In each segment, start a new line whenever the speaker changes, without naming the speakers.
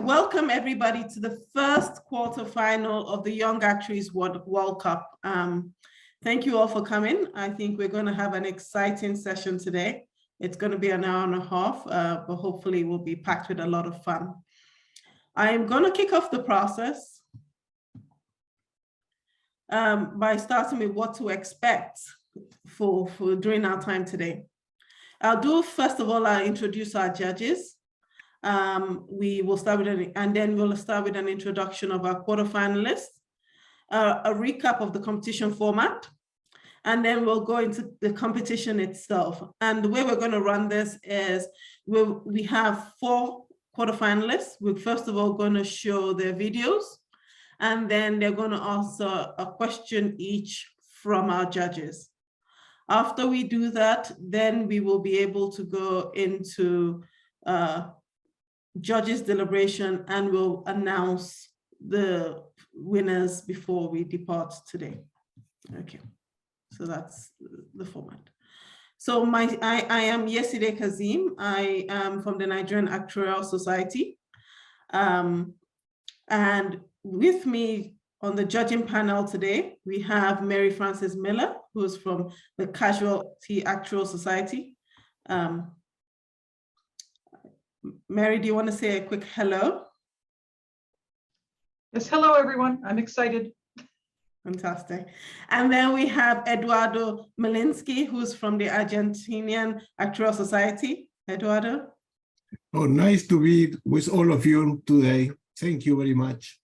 welcome everybody to the first quarterfinal of the Young Actuaries World Cup. Thank you all for coming. I think we're going to have an exciting session today. It's going to be an hour and a half, but hopefully it will be packed with a lot of fun. I am going to kick off the process by starting with what to expect for during our time today. I'll do, first of all, I'll introduce our judges. We will start with and then we'll start with an introduction of our quarterfinalists, a recap of the competition format, and then we'll go into the competition itself. And the way we're going to run this is we have 4 quarterfinalists. We're first of all going to show their videos, and then they're going to answer a question each from our judges. After we do that, then we will be able to go into judges' deliberation, and we'll announce the winners before we depart today. Okay, so that's the format. So I am Yeside Kazim. I am from the Nigerian Actuarial Society. And with me on the judging panel today, we have Mary Frances Miller, who's from the Casualty Actuarial Society. Mary, do you want to say a quick hello?
Yes, hello everyone. I'm excited.
Fantastic. And then we have Eduardo Malinsky, who's from the Argentinian Actuarial Society. Eduardo?
Oh, nice to be with all of you today. Thank you very much.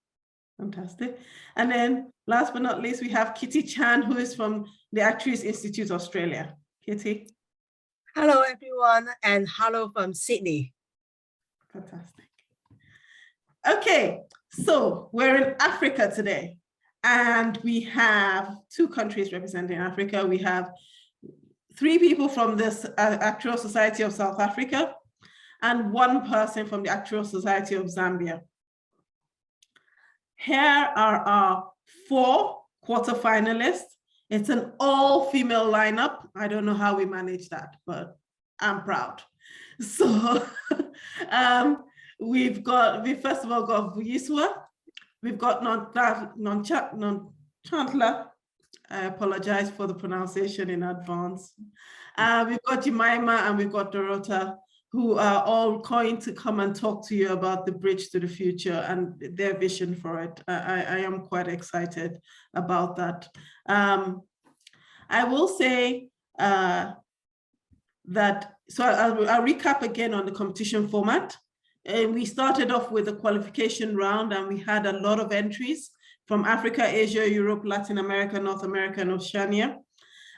Fantastic. And then last but not least, we have Kitty Chan, who is from the Actuaries Institute Australia. Kitty?
Hello everyone, and hello from Sydney.
Fantastic. Okay, so we're in Africa today, and we have 2 countries representing Africa. We have 3 people from this Actuarial Society of South Africa and 1 person from the Actuarial Society of Zambia. Here are our 4 quarterfinalists. It's an all-female lineup. I don't know how we manage that, but I'm proud. So we first of all got Vuyiswa, we've got Nonchandler. I apologize for the pronunciation in advance. We've got Jemima and we've got Dorota, who are all going to come and talk to you about the bridge to the future and their vision for it. I am quite excited about that. I will say so I'll recap again on the competition format. And we started off with a qualification round, and we had a lot of entries from Africa, Asia, Europe, Latin America, North America, and Oceania.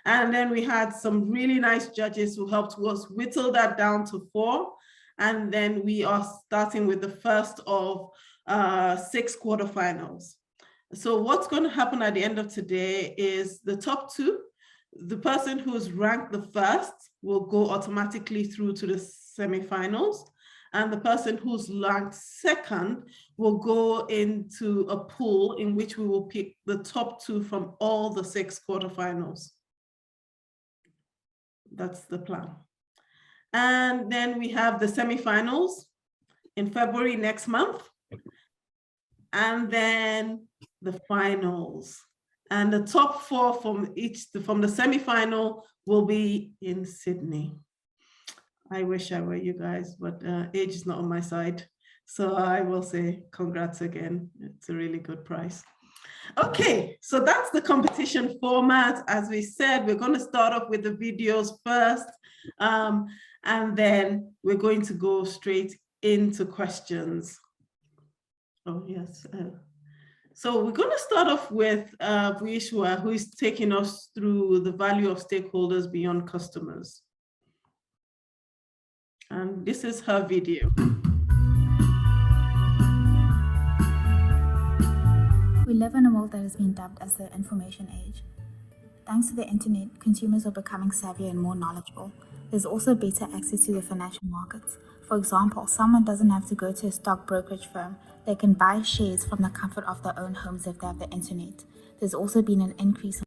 And then we had some really nice judges who helped us whittle that down to 4. And then we are starting with the first of 6 quarterfinals. So what's going to happen at the end of today is the top 2, the person who's ranked the first will go automatically through to the semifinals, and the person who's ranked second will go into a pool in which we will pick the top 2 from all the 6 quarterfinals. That's the plan. And then we have the semifinals in February next month, and then the finals. And the top 4 from the semifinal will be in Sydney. I wish I were you guys, but age is not on my side. So I will say congrats again. It's a really good prize. Okay, so that's the competition format. As we said, we're going to start off with the videos first, and then we're going to go straight into questions. Oh, yes. So we're going to start off with Vuyiswa, who is taking us through the value of stakeholders beyond customers. And this is her video.
We live in a world that has been dubbed as the information age. Thanks to the internet, consumers are becoming savvier and more knowledgeable. There's also better access to the financial markets. For example, someone doesn't have to go to a stock brokerage firm. They can buy shares from the comfort of their own homes if they have the internet. There's also been an increase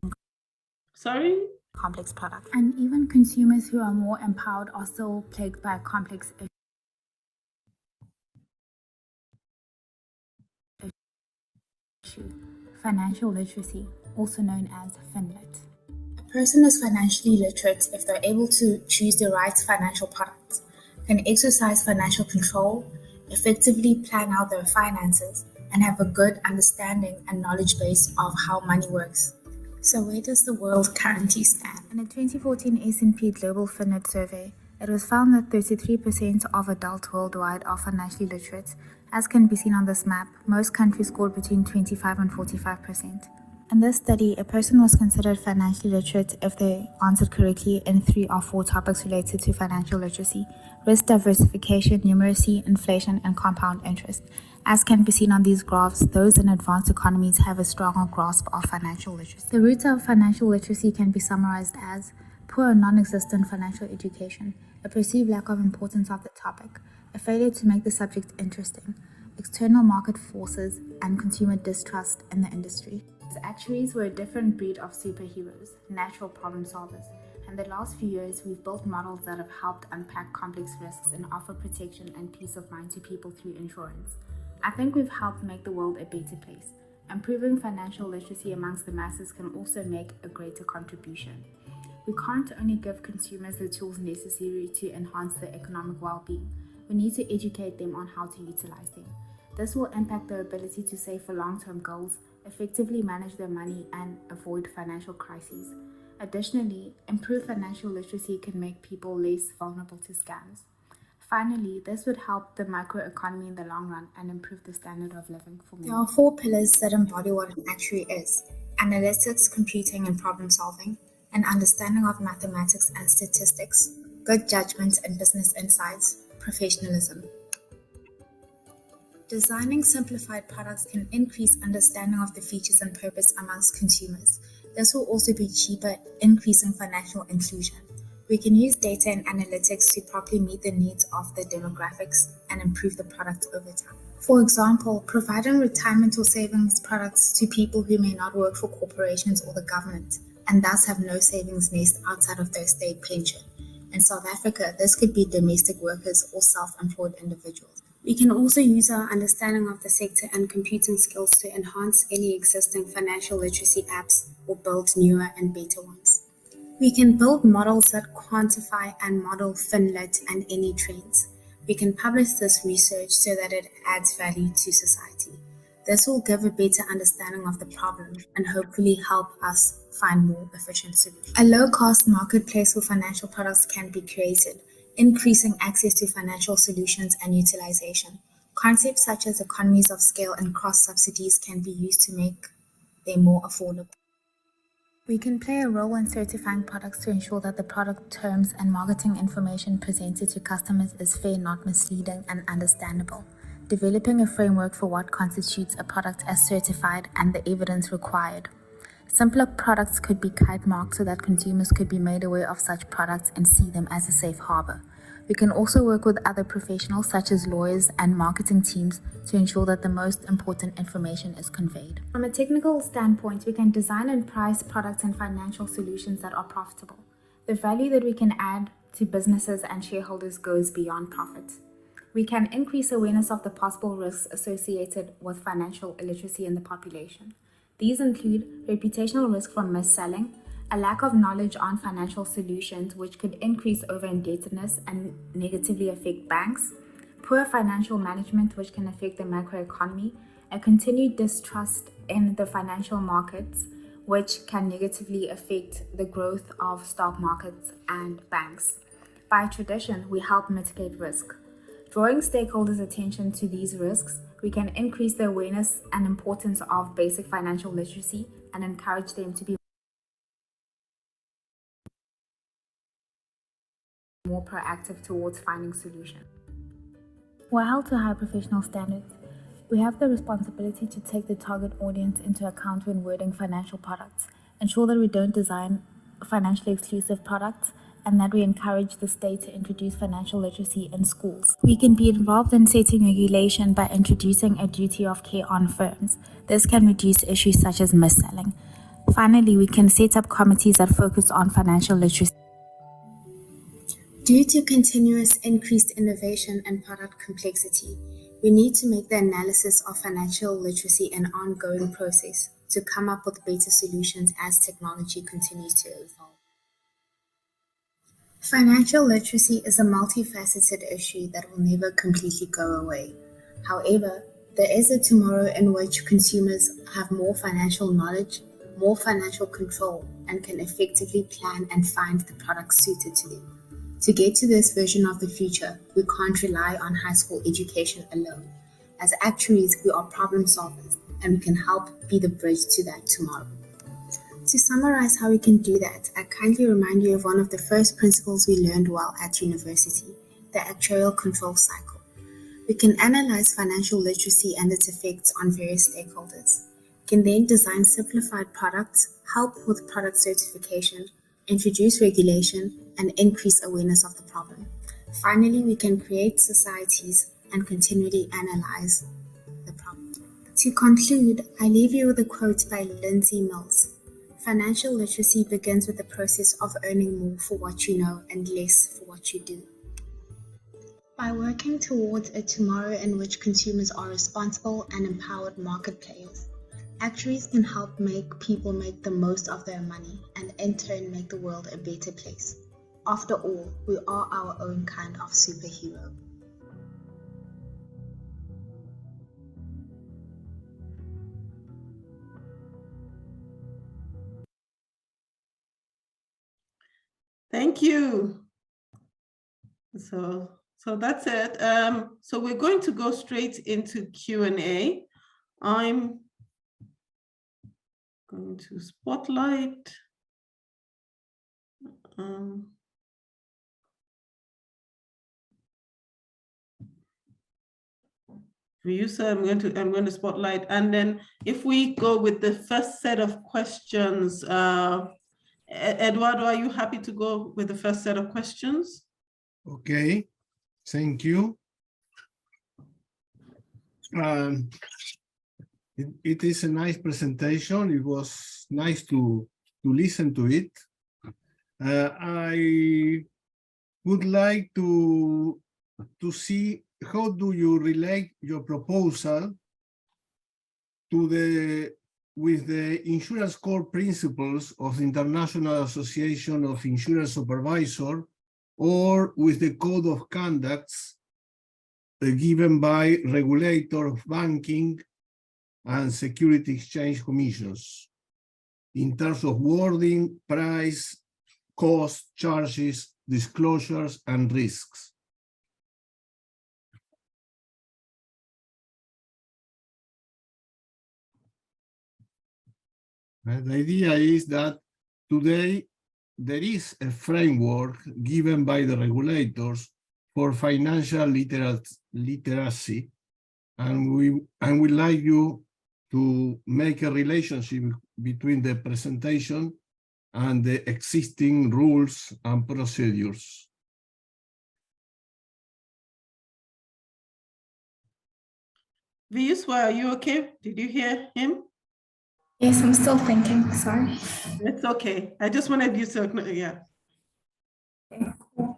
in...
Sorry,
complex products. And even consumers who are more empowered are still plagued by complex issues. Financial literacy, also known as FinLit. A person is financially literate if they're able to choose the right financial products, can exercise financial control, effectively plan out their finances, and have a good understanding and knowledge base of how money works. So where does the world currently stand? In a 2014 S&P Global FinLit survey, it was found that 33% of adults worldwide are financially literate. As can be seen on this map, most countries scored between 25 and 45%. In this study, a person was considered financially literate if they answered correctly in 3 or 4 topics related to financial literacy: risk diversification, numeracy, inflation, and compound interest. As can be seen on these graphs, those in advanced economies have a stronger grasp of financial literacy. The roots of financial literacy can be summarized as poor or non-existent financial education, a perceived lack of importance of the topic, a failure to make the subject interesting, external market forces, and consumer distrust in the industry. Actuaries were a different breed of superheroes, natural problem solvers. In the last few years, we've built models that have helped unpack complex risks and offer protection and peace of mind to people through insurance. I think we've helped make the world a better place. Improving financial literacy amongst the masses can also make a greater contribution. We can't only give consumers the tools necessary to enhance their economic well-being. We need to educate them on how to utilize them. This will impact their ability to save for long-term goals, effectively manage their money, and avoid financial crises. Additionally, improved financial literacy can make people less vulnerable to scams. Finally, this would help the microeconomy in the long run and improve the standard of living for many. There are 4 pillars that embody what an actuary is: analytics, computing, and problem solving, an understanding of mathematics and statistics, good judgment and business insights, professionalism. Designing simplified products can increase understanding of the features and purpose amongst consumers. This will also be cheaper, increasing financial inclusion. We can use data and analytics to properly meet the needs of the demographics and improve the product over time. For example, providing retirement or savings products to people who may not work for corporations or the government, and thus have no savings nest outside of their state pension. In South Africa, this could be domestic workers or self-employed individuals. We can also use our understanding of the sector and computing skills to enhance any existing financial literacy apps or build newer and better ones. We can build models that quantify and model FinLit and any trends. We can publish this research so that it adds value to society. This will give a better understanding of the problem and hopefully help us find more efficient solutions. A low-cost marketplace for financial products can be created, increasing access to financial solutions and utilization. Concepts such as economies of scale and cross-subsidies can be used to make them more affordable. We can play a role in certifying products to ensure that the product terms and marketing information presented to customers is fair, not misleading, and understandable. Developing a framework for what constitutes a product as certified and the evidence required. Simpler products could be kite marked so that consumers could be made aware of such products and see them as a safe harbor. We can also work with other professionals such as lawyers and marketing teams to ensure that the most important information is conveyed. From a technical standpoint, we can design and price products and financial solutions that are profitable. The value that we can add to businesses and shareholders goes beyond profit. We can increase awareness of the possible risks associated with financial illiteracy in the population. These include reputational risk from mis-selling, a lack of knowledge on financial solutions which could increase over-indebtedness and negatively affect banks, poor financial management which can affect the macroeconomy, a continued distrust in the financial markets which can negatively affect the growth of stock markets and banks. By tradition, we help mitigate risk. Drawing stakeholders' attention to these risks, we can increase the awareness and importance of basic financial literacy and encourage them to be more proactive towards finding solutions. We're held to high professional standards. We have the responsibility to take the target audience into account when wording financial products, ensure that we don't design financially exclusive products, and that we encourage the state to introduce financial literacy in schools. We can be involved in setting regulation by introducing a duty of care on firms. This can reduce issues such as mis-selling. Finally, we can set up committees that focus on financial literacy.
Due to continuous increased innovation and product complexity, we need to make the analysis of financial literacy an ongoing process to come up with better solutions as technology continues to evolve. Financial literacy is a multifaceted issue that will never completely go away. However, there is a tomorrow in which consumers have more financial knowledge, more financial control, and can effectively plan and find the products suited to them. To get to this version of the future, we can't rely on high school education alone. As actuaries, we are problem solvers, and we can help be the bridge to that tomorrow. To summarize how we can do that, I kindly remind you of one of the first principles we learned while at university, the actuarial control cycle. We can analyze financial literacy and its effects on various stakeholders. We can then design simplified products, help with product certification, introduce regulation, and increase awareness of the problem. Finally, we can create societies and continually analyze the problem. To conclude, I leave you with a quote by Lindsay Mills. Financial literacy begins with the process of earning more for what you know and less for what you do. By working towards a tomorrow in which consumers are responsible and empowered market players, actuaries can help make people make the most of their money and in turn make the world a better place. After all, we are our own kind of superhero.
Thank you. So that's it. So we're going to go straight into Q&A. I'm going to spotlight. Ryusa, I'm going to spotlight, and then if we go with the first set of questions, Eduardo, are you happy to go with the first set of questions?
Okay, thank you. It is a nice presentation. It was nice to listen to it. I would like to see how do you relate your proposal to with the insurance core principles of the International Association of Insurance Supervisors, or with the code of conducts given by regulator of banking and security exchange commissions in terms of wording, price, cost, charges, disclosures, and risks. The idea is that today there is a framework given by the regulators for financial literacy, and we would like you to make a relationship between the presentation and the existing rules and procedures.
Vyuswa, are you okay? Did you hear him?
Yes, I'm still thinking, sorry.
It's okay. I just wanted you to, yeah.
Okay, cool.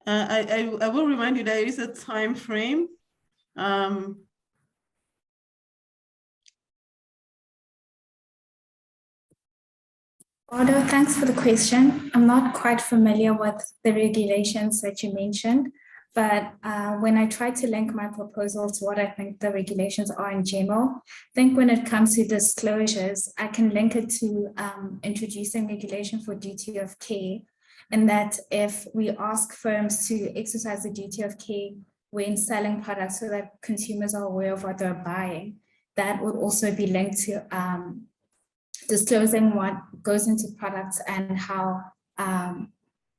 I will remind you there is a time frame.
Eduardo, thanks for the question. I'm not quite familiar with the regulations that you mentioned, but when I try to link my proposal to what I think the regulations are in general, I think when it comes to disclosures, I can link it to introducing regulation for duty of care, and that if we ask firms to exercise the duty of care when selling products so that consumers are aware of what they're buying, that would also be linked to disclosing what goes into products and how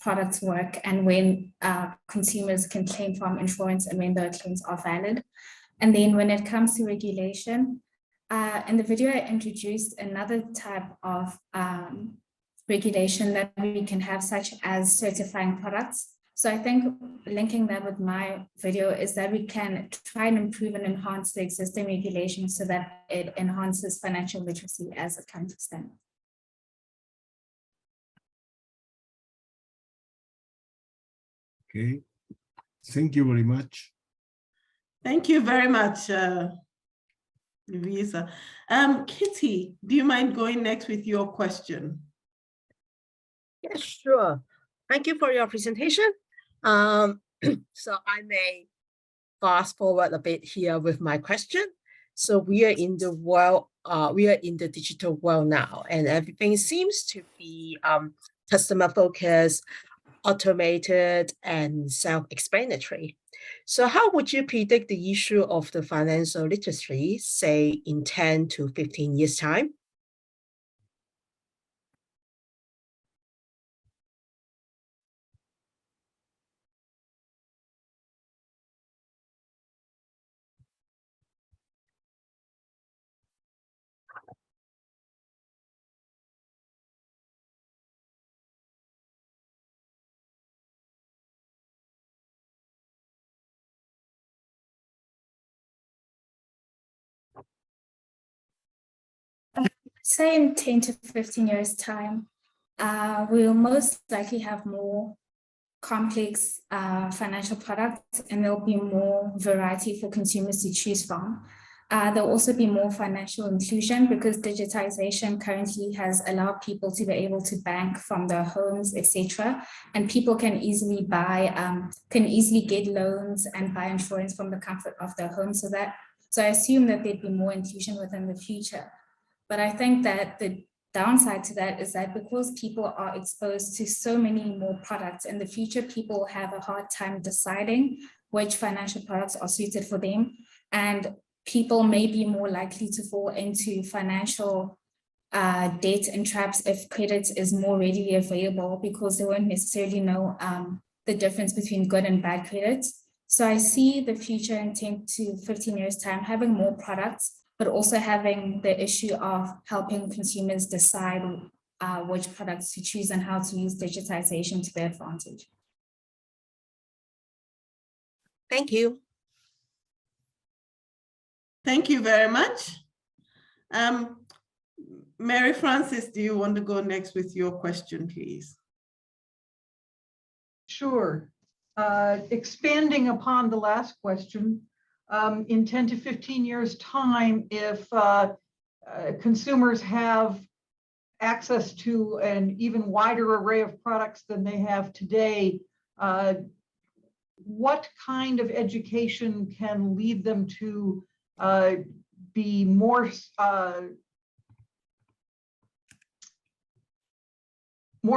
products work and when consumers can claim from insurance and when the claims are valid. And then when it comes to regulation, in the video I introduced another type of regulation that we can have, such as certifying products. So I think linking that with my video is that we can try and improve and enhance the existing regulation so that it enhances financial literacy as it comes to stand.
Okay, thank you very much.
Thank you very much, Louisa. Kitty, do you mind going next with your question?
Yes, sure. Thank you for your presentation. So I may fast forward a bit here with my question. So we are in the world, we are in the digital world now, and everything seems to be customer focused, automated, and self-explanatory. So how would you predict the issue of the financial literacy, say in 10 to 15 years' time?
Say in 10 to 15 years time, we will most likely have more complex financial products, and there'll be more variety for consumers to choose from. There'll also be more financial inclusion because digitization currently has allowed people to be able to bank from their homes, etc. And people can easily get loans and buy insurance from the comfort of their home. So I assume that there'd be more inclusion within the future. But I think that the downside to that is that because people are exposed to so many more products in the future, people will have a hard time deciding which financial products are suited for them. And people may be more likely to fall into financial debt and traps if credit is more readily available, because they won't necessarily know the difference between good and bad credit. So I see the future in 10 to 15 years time having more products, but also having the issue of helping consumers decide which products to choose and how to use digitization to their advantage.
Thank you.
Thank you very much. Mary Frances, do you want to go next with your question, please?
Sure. Expanding upon the last question, in 10 to 15 years' time, if consumers have access to an even wider array of products than they have today, what kind of education can lead them to be more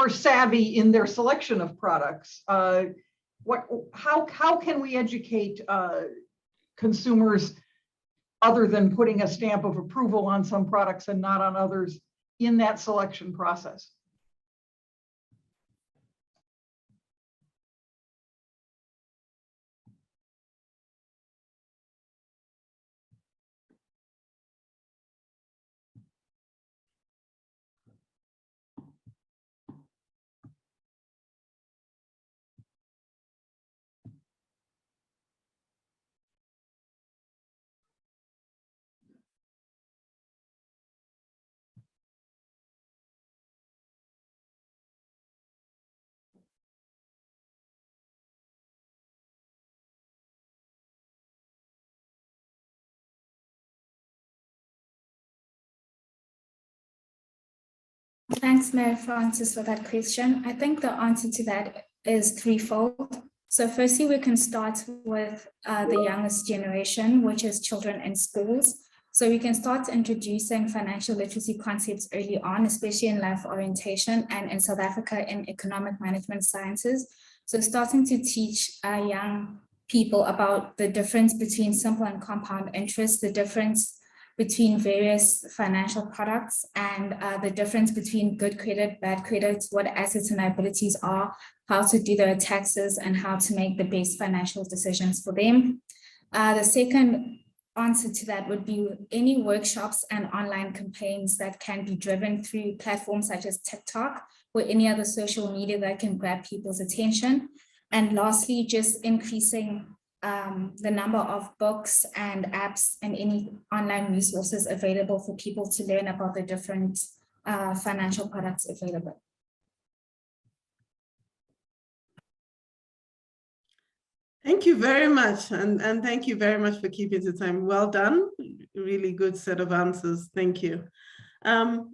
savvy in their selection of products? How can we educate consumers other than putting a stamp of approval on some products and not on others in that selection process?
Thanks, Mary Frances, for that question. I think the answer to that is threefold. So firstly, we can start with the youngest generation, which is children in schools. So we can start introducing financial literacy concepts early on, especially in life orientation and in South Africa in economic management sciences. So starting to teach young people about the difference between simple and compound interest, the difference between various financial products and the difference between good credit, bad credit, what assets and liabilities are, how to do their taxes, and how to make the best financial decisions for them. The second answer to that would be any workshops and online campaigns that can be driven through platforms such as TikTok or any other social media that can grab people's attention. And lastly, just increasing the number of books and apps and any online resources available for people to learn about the different financial products available.
Thank you very much. And thank you very much for keeping the time. Well done. Really good set of answers. Thank you.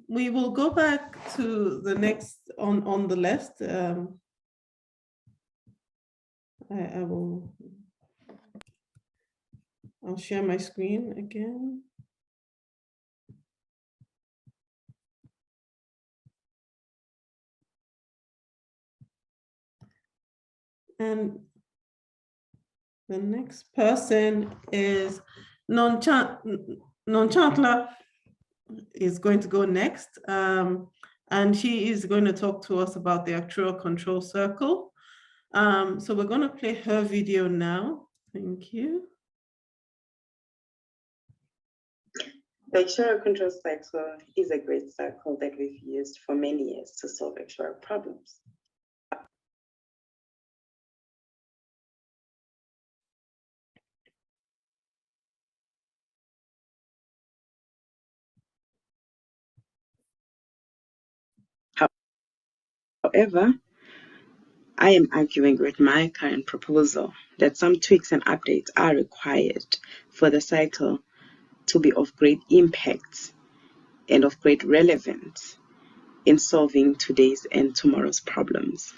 We will go back to the next on the list. I'll share my screen again. And the next person is Nonchatla is going to go next. And she is going to talk to us about the actuarial control circle. So we're going to play her video now. Thank you.
The actuarial control cycle is a great cycle that we've used for many years to solve actuarial problems. However, I am arguing with my current proposal that some tweaks and updates are required for the cycle to be of great impact and of great relevance in solving today's and tomorrow's problems.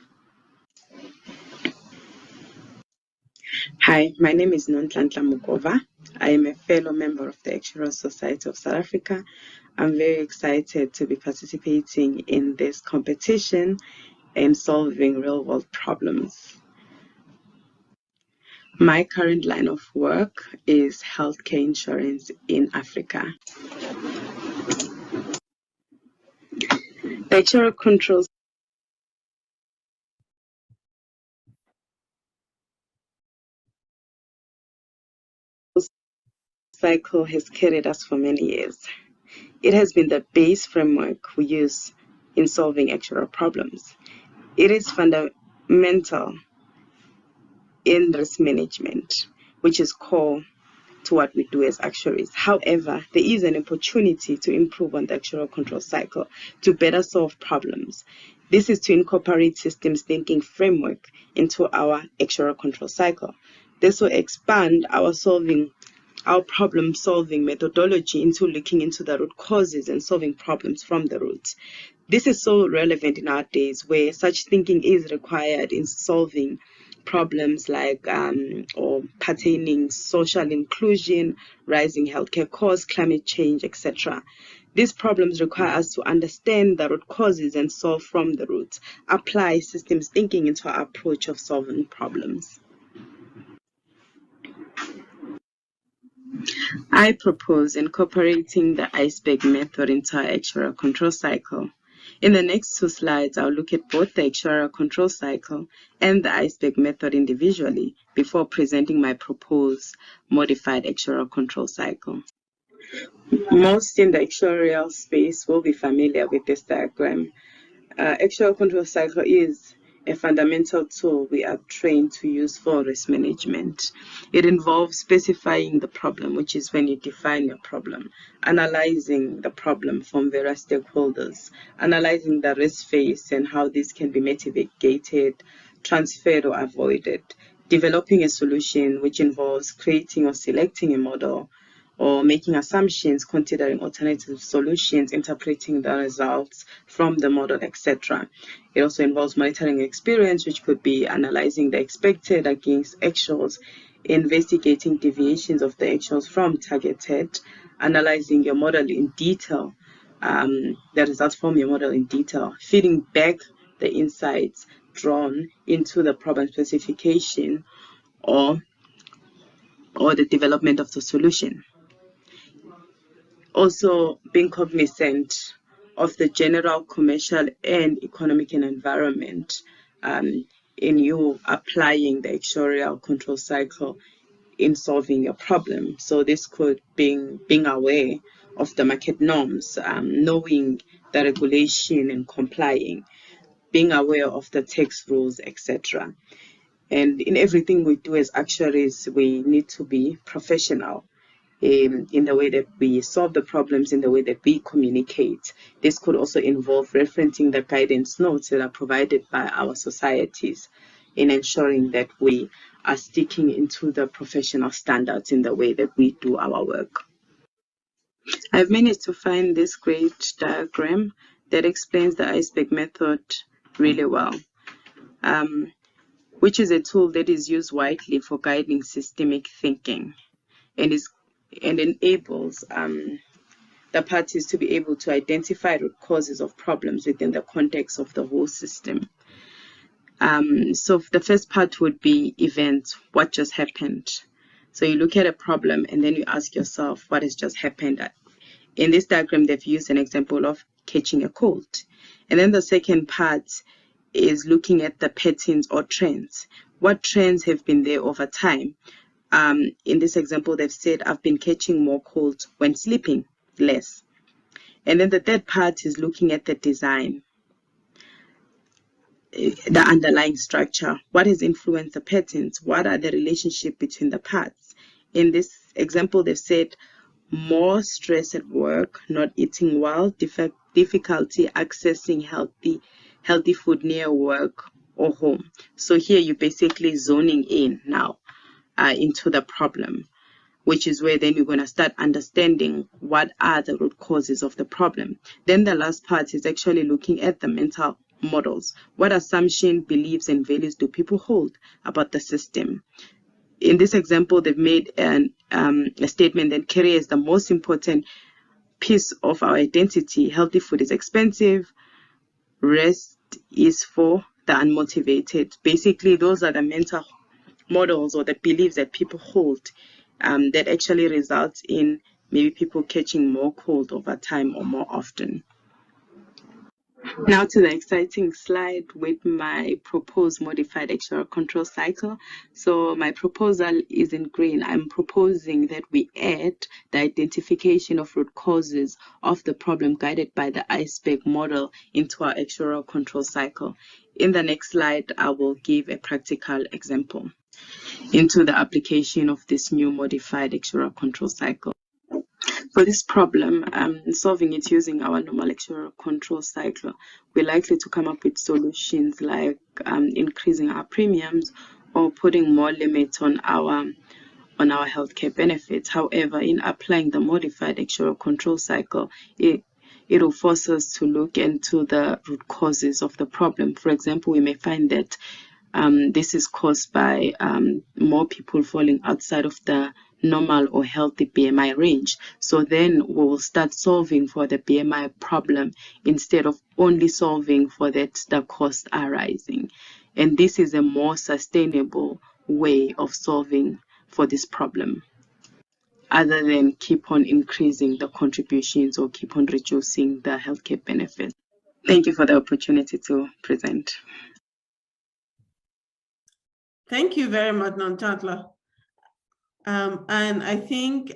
Hi, my name is Nonhlanhla Mugova. I am a fellow member of the Actuarial Society of South Africa. I'm very excited to be participating in this competition and solving real-world problems. My current line of work is healthcare insurance in Africa. The actuarial control cycle has carried us for many years. It has been the base framework we use in solving actuarial problems. It is fundamental in risk management, which is core to what we do as actuaries. However, there is an opportunity to improve on the actuarial control cycle to better solve problems. This is to incorporate systems thinking framework into our actuarial control cycle. This will expand our problem-solving methodology into looking into the root causes and solving problems from the roots. This is so relevant in our days where such thinking is required in solving problems like or pertaining social inclusion, rising healthcare costs, climate change, etc. These problems require us to understand the root causes and solve from the roots, apply systems thinking into our approach of solving problems. I propose incorporating the iceberg method into our actuarial control cycle. In the next two slides, I'll look at both the actuarial control cycle and the iceberg method individually before presenting my proposed modified actuarial control cycle. Most in the actuarial space will be familiar with this diagram. Actuarial control cycle is a fundamental tool we are trained to use for risk management. It involves specifying the problem, which is when you define your problem, analyzing the problem from various stakeholders, analyzing the risk phase and how this can be mitigated, transferred or avoided, developing a solution, which involves creating or selecting a model, or making assumptions, considering alternative solutions, interpreting the results from the model, etc. It also involves monitoring experience, which could be analyzing the expected against actuals, investigating deviations of the actuals from targeted, analyzing your model in detail, the results from your model in detail, feeding back the insights drawn into the problem specification or the development of the solution. Also being cognizant of the general commercial and economic environment in you applying the actuarial control cycle in solving your problem. So this could being aware of the market norms, knowing the regulation and complying, being aware of the tax rules, etc. And in everything we do as actuaries, we need to be professional in the way that we solve the problems, in the way that we communicate. This could also involve referencing the guidance notes that are provided by our societies in ensuring that we are sticking into the professional standards in the way that we do our work. I've managed to find this great diagram that explains the iceberg method really well, which is a tool that is used widely for guiding systemic thinking and enables the parties to be able to identify root causes of problems within the context of the whole system. So the first part would be events, what just happened. So you look at a problem and then you ask yourself, what has just happened? In this diagram, they've used an example of catching a cold. And then the second part is looking at the patterns or trends. What trends have been there over time? In this example, they've said, I've been catching more colds when sleeping less. And then the third part is looking at the design, the underlying structure. What has influenced the patterns? What are the relationship between the parts? In this example, they've said more stress at work, not eating well, difficulty accessing healthy food near work or home. So here you're basically zoning in now into the problem, which is where then you're going to start understanding what are the root causes of the problem. Then the last part is actually looking at the mental models. What assumption, beliefs, and values do people hold about the system? In this example, they've made a statement that career is the most important piece of our identity. Healthy food is expensive. Rest is for the unmotivated. Basically, those are the mental models or the beliefs that people hold that actually results in maybe people catching more cold over time or more often. Now to the exciting slide with my proposed modified actuarial control cycle. So my proposal is in green. I'm proposing that we add the identification of root causes of the problem guided by the iceberg model into our actuarial control cycle. In the next slide, I will give a practical example into the application of this new modified actuarial control cycle. For this problem, solving it using our normal actuarial control cycle, we're likely to come up with solutions like increasing our premiums or putting more limits on our healthcare benefits. However, in applying the modified actuarial control cycle, it will force us to look into the root causes of the problem. For example, we may find that this is caused by more people falling outside of the normal or healthy BMI range. So then we will start solving for the BMI problem instead of only solving for that the costs are rising. And this is a more sustainable way of solving for this problem, other than keep on increasing the contributions or keep on reducing the healthcare benefits. Thank you for the opportunity to present.
Thank you very much, Nantantla. And I think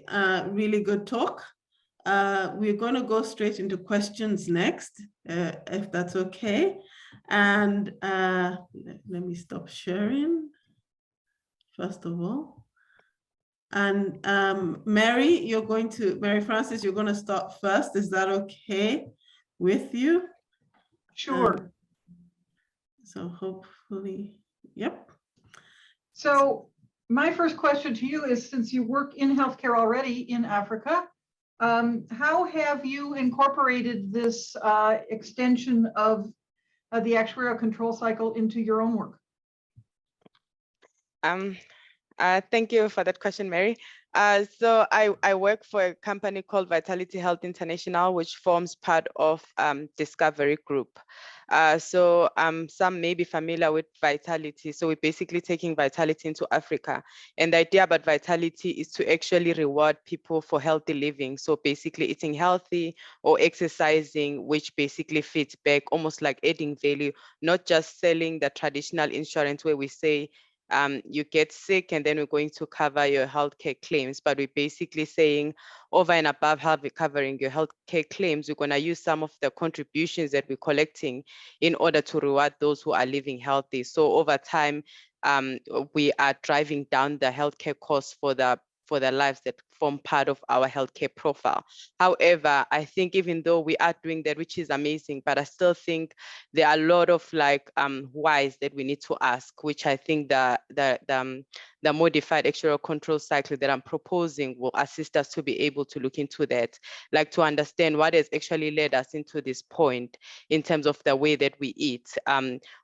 really good talk. We're going to go straight into questions next, if that's okay. And let me stop sharing, first of all. And Mary Frances, you're going to start first. Is that okay with you?
Sure.
So hopefully, yep.
So my first question to you is, since you work in healthcare already in Africa, how have you incorporated this extension of the actuarial control cycle into your own work?
Thank you for that question, Mary.
So I work for a company called Vitality Health International, which forms part of Discovery Group. So some may be familiar with Vitality. So we're basically taking Vitality into Africa. And the idea about Vitality is to actually reward people for healthy living. So basically eating healthy or exercising, which basically fits back almost like adding value, not just selling the traditional insurance where we say, you get sick and then we're going to cover your healthcare claims, but we're basically saying over and above covering your healthcare claims, we're going to use some of the contributions that we're collecting in order to reward those who are living healthy. So over time, we are driving down the healthcare costs for the lives that form part of our healthcare profile. However, I think even though we are doing that, which is amazing, but I still think there are a lot of like whys that we need to ask, which I think the modified actuarial control cycle that I'm proposing will assist us to be able to look into that, like to understand what has actually led us into this point in terms of the way that we eat.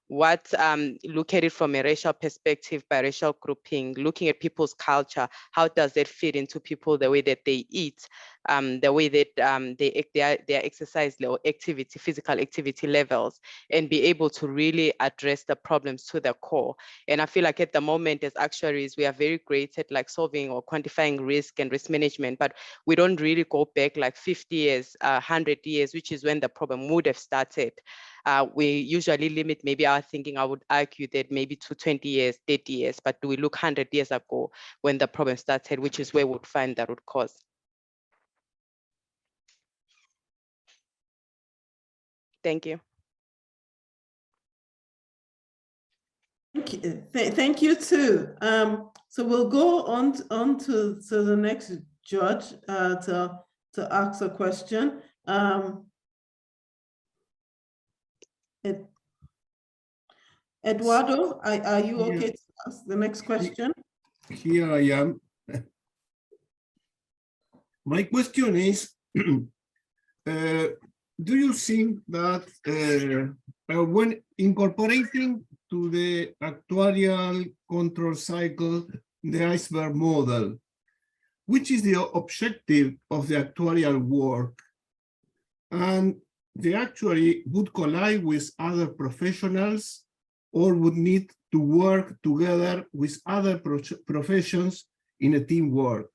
Look at it from a racial perspective, by racial grouping, looking at people's culture, how does that fit into people, the way that they eat, the way that their exercise or activity, physical activity levels, and be able to really address the problems to the core. And I feel like at the moment as actuaries, we are very great at like solving or quantifying risk and risk management, but we don't really go back like 50 years, 100 years, which is when the problem would have started. We usually limit maybe our thinking, I would argue that maybe to 20 years, 30 years, but do we look 100 years ago when the problem started, which is where we would find the root cause. Thank you.
Thank you too. So we'll go on to the next judge to ask a question. Eduardo, are you okay to ask the next question?
Here I am. My question is, do you think that when incorporating to the actuarial control cycle the iceberg model, which is the objective of the actuarial work, and the actuary would collide with other professionals or would need to work together with other professions in a teamwork?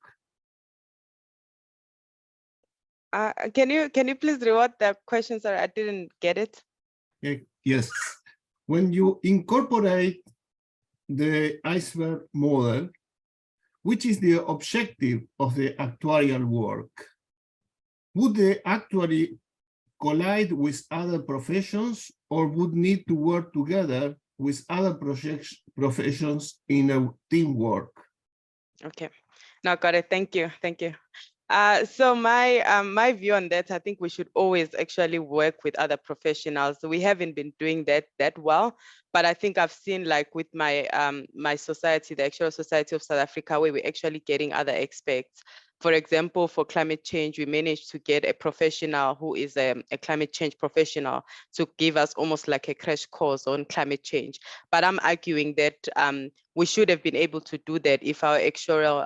Can you please reword the question? Sorry, I didn't get it.
Yes. When you incorporate the iceberg model, which is the objective of the actuarial work, would the actuary collide with other professions or would need to work together with other professions in a teamwork? Okay.
No, got it. Thank you. Thank you. So my view on that, I think we should always actually work with other professionals. We haven't been doing that well, but I think I've seen like with my my society, the Actuarial Society of South Africa, where we're actually getting other experts. For example, for climate change, we managed to get a professional who is a climate change professional to give us almost like a crash course on climate change. But I'm arguing that we should have been able to do that if our actuarial,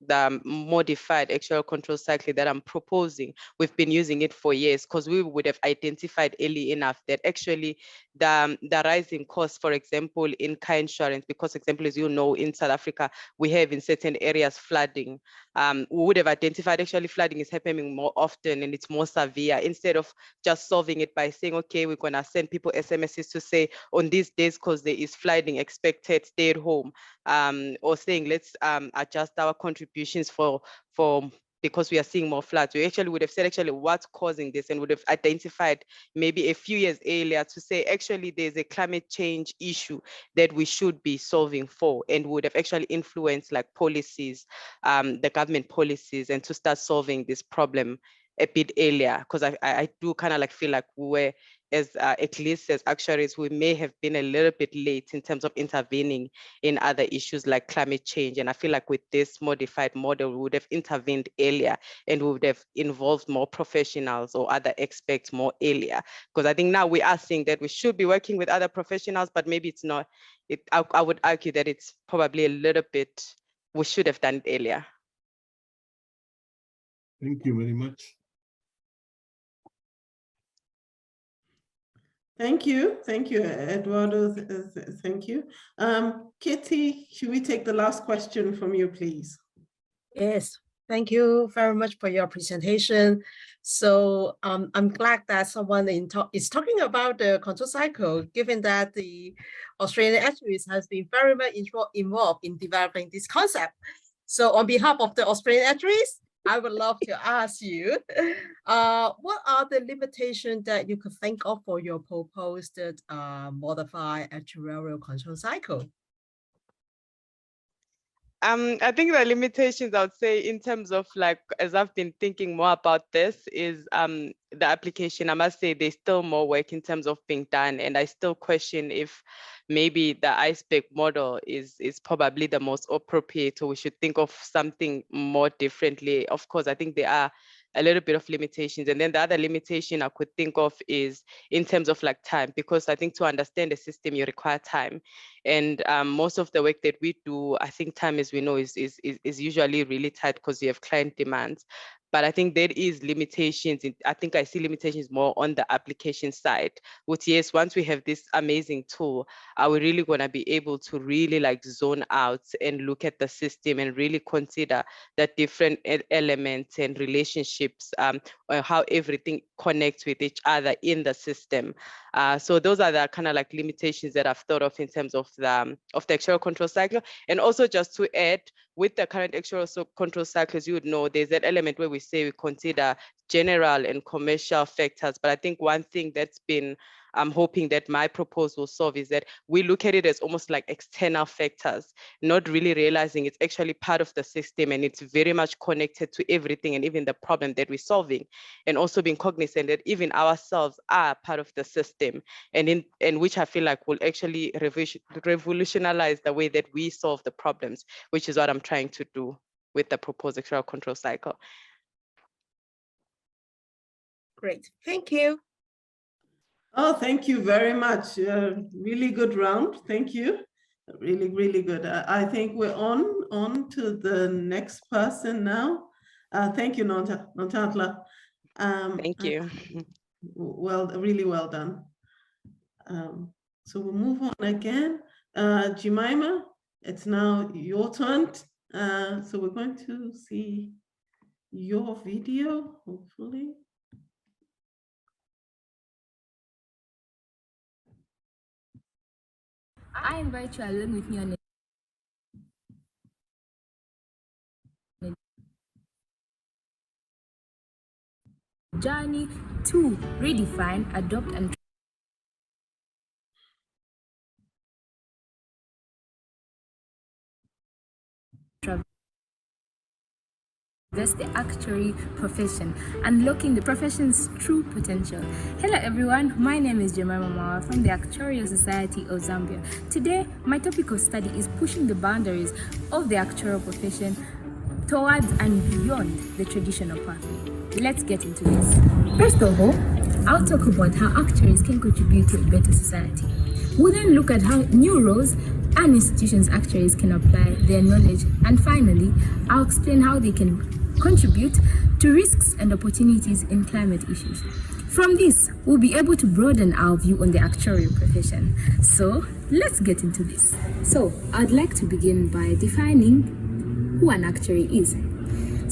the modified actuarial control cycle that I'm proposing, we've been using it for years, because we would have identified early enough that actually the rising costs, for example, in car insurance, because example, as you know, in South Africa, we have in certain areas flooding. We would have identified actually flooding is happening more often and it's more severe, instead of just solving it by saying, okay, we're gonna send people SMSs to say on these days, because there is flooding expected, stay at home, or saying let's adjust our contributions for because we are seeing more floods. We actually would have said actually what's causing this, and would have identified maybe a few years earlier to say actually there's a climate change issue that we should be solving for, and would have actually influenced like policies, the government policies, and to start solving this problem a bit earlier. Because I do kind of like feel like we were, as at least as actuaries, we may have been a little bit late in terms of intervening in other issues like climate change. And I feel like with this modified model, we would have intervened earlier and we would have involved more professionals or other experts more earlier. Because I think now we are seeing that we should be working with other professionals, but maybe it's not. I would argue that it's probably a little bit, we should have done it earlier.
Thank you very much.
Thank you, Eduardo. Thank you. Kitty, should we take the last question from you, please?
Yes, thank you very much for your presentation. So I'm glad that someone is talking about the control cycle, given that the Australian actuaries has been very much involved in developing this concept. So on behalf of the Australian actuaries, I would love to ask you, what are the limitations that you could think of for your proposed modified actuarial control cycle?
I think the limitations, I would say, in terms of like, as I've been thinking more about this, is the application. I must say there's still more work in terms of being done, and I still question if maybe the iceberg model is probably the most appropriate, or we should think of something more differently. Of course, I think there are a little bit of limitations, and then the other limitation I could think of is in terms of like time, because I think to understand the system you require time, and most of the work that we do, I think time, as we know, is usually really tight because you have client demands. But I think there is limitations. I think I see limitations more on the application side, which, yes, once we have this amazing tool, are we really going to be able to really like zone out and look at the system and really consider the different elements and relationships, or how everything connects with each other in the system. So those are the kind of like limitations that I've thought of in terms of the actuarial control cycle. And also just to add, with the current actuarial control cycles, you would know there's that element where we say we consider general and commercial factors. But I think one thing that's been, I'm hoping that my proposal will solve, is that we look at it as almost like external factors, not really realizing it's actually part of the system and it's very much connected to everything and even the problem that we're solving, and also being cognizant that even ourselves are part of the system, and which I feel like will actually revolutionize the way that we solve the problems, which is what I'm trying to do with the proposed actuarial control cycle.
Great, thank you.
Oh, thank you very much. Really good round. Thank you. Really, really good. I think we're on to the next person now. Thank you, Nontatla.
Thank you.
Well, really well done. So we'll move on again. Jemima, it's now your turn. So we're going to see your video, hopefully.
I invite you along with me on a journey to redefine, adopt, and traverse the actuary profession, unlocking the profession's true potential. Hello everyone, my name is Jemima Mawa from the Actuarial Society of Zambia. Today, my topic of study is pushing the boundaries of the actuarial profession towards and beyond the traditional pathway. Let's get into this. First of all, I'll talk about how actuaries can contribute to a better society. We'll then look at how new roles and institutions actuaries can apply their knowledge. And finally, I'll explain how they can contribute to risks and opportunities in climate issues. From this, we'll be able to broaden our view on the actuarial profession. So let's get into this. So I'd like to begin by defining who an actuary is.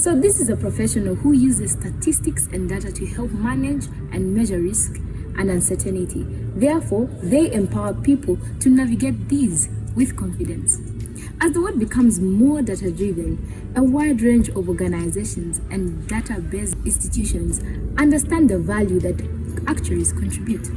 So this is a professional who uses statistics and data to help manage and measure risk and uncertainty. Therefore, they empower people to navigate these with confidence. As the world becomes more data-driven, a wide range of organizations and data-based institutions understand the value that actuaries contribute.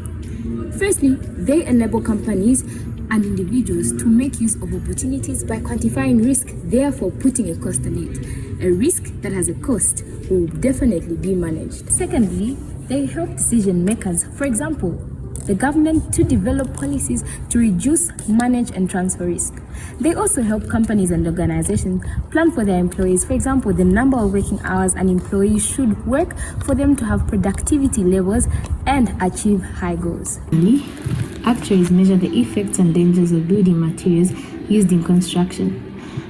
Firstly, they enable companies and individuals to make use of opportunities by quantifying risk, therefore putting a cost on it. A risk that has a cost will definitely be managed. Secondly, they help decision makers, for example, the government, to develop policies to reduce, manage, and transfer risk. They also help companies and organizations plan for their employees, for example, the number of working hours an employee should work for them to have productivity levels and achieve high goals. Actuaries measure the effects and dangers of building materials used in construction,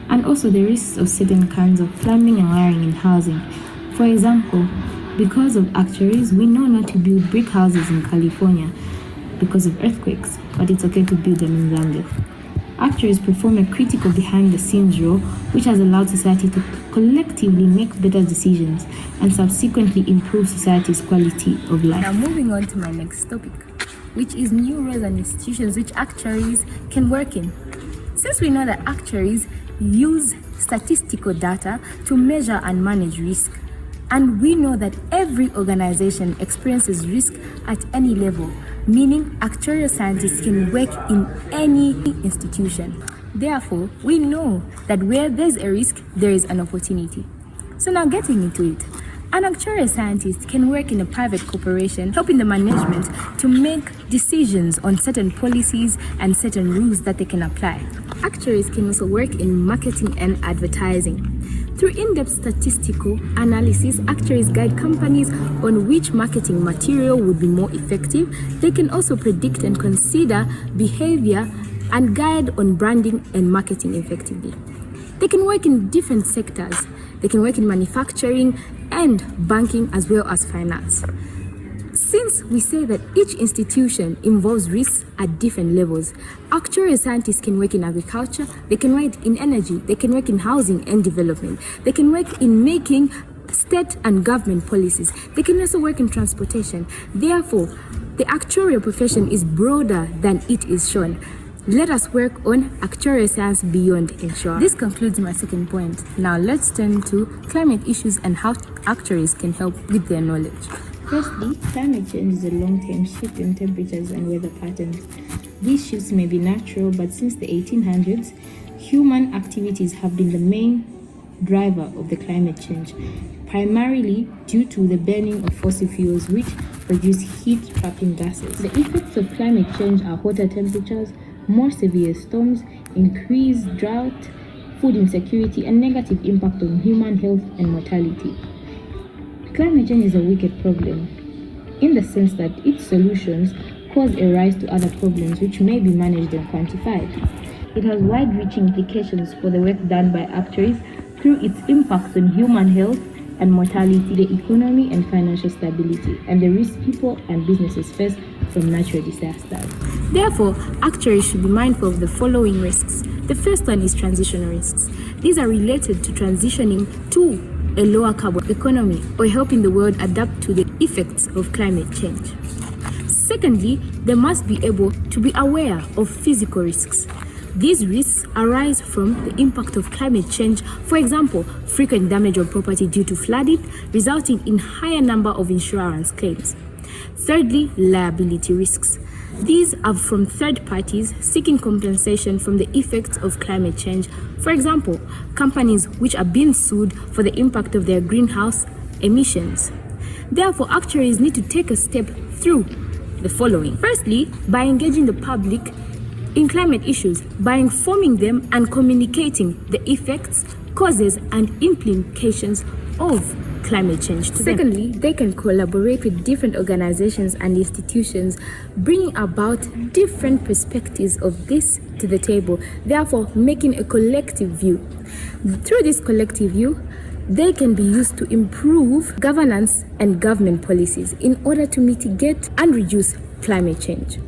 and also the risks of certain kinds of plumbing and wiring in housing. For example, because of actuaries, we know not to build brick houses in California because of earthquakes, but it's okay to build them in Zambia. Actuaries perform a critical behind-the-scenes role, which has allowed society to collectively make better decisions and subsequently improve society's quality of life. Now, moving on to my next topic, which is new roles and institutions which actuaries can work in. Since we know that actuaries use statistical data to measure and manage risk, and we know that every organization experiences risk at any level, meaning actuarial scientists can work in any institution. Therefore, we know that where there's a risk, there is an opportunity. So now getting into it, an actuarial scientist can work in a private corporation, helping the management to make decisions on certain policies and certain rules that they can apply. Actuaries can also work in marketing and advertising. Through in-depth statistical analysis, actuaries guide companies on which marketing material would be more effective. They can also predict and consider behavior and guide on branding and marketing effectively. They can work in different sectors. They can work in manufacturing and banking as well as finance. Since we say that each institution involves risks at different levels, actuarial scientists can work in agriculture, they can work in energy, they can work in housing and development, they can work in making state and government policies, they can also work in transportation. Therefore, the actuarial profession is broader than it is shown. Let us work on actuarial science beyond insurance. This concludes my second point. Now let's turn to climate issues and how actuaries can help with their knowledge. Firstly, climate change is a long-term shift in temperatures and weather patterns. These shifts may be natural, but since the 1800s, human activities have been the main driver of the climate change, primarily due to the burning of fossil fuels, which produce heat-trapping gases. The effects of climate change are hotter temperatures, more severe storms, increased drought, food insecurity, and negative impact on human health and mortality. Climate change is a wicked problem in the sense that its solutions cause a rise to other problems which may be managed and quantified. It has wide-reaching implications for the work done by actuaries through its impacts on human health and mortality, the economy and financial stability, and the risk people and businesses face from natural disasters. Therefore, actuaries should be mindful of the following risks. The first one is transitional risks. These are related to transitioning to a lower carbon economy or helping the world adapt to the effects of climate change. Secondly, they must be able to be aware of physical risks. These risks arise from the impact of climate change, for example, frequent damage of property due to flooding, resulting in higher number of insurance claims. Thirdly, liability risks. These are from third parties seeking compensation from the effects of climate change. For example, companies which are being sued for the impact of their greenhouse emissions. Therefore, actuaries need to take a step through the following. Firstly, by engaging the public in climate issues, by informing them and communicating the effects, causes, and implications of climate change to Secondly, they can collaborate with different organizations and institutions, bringing about different perspectives of this to the table, therefore making a collective view. Through this collective view, they can be used to improve governance and government policies in order to mitigate and reduce climate change.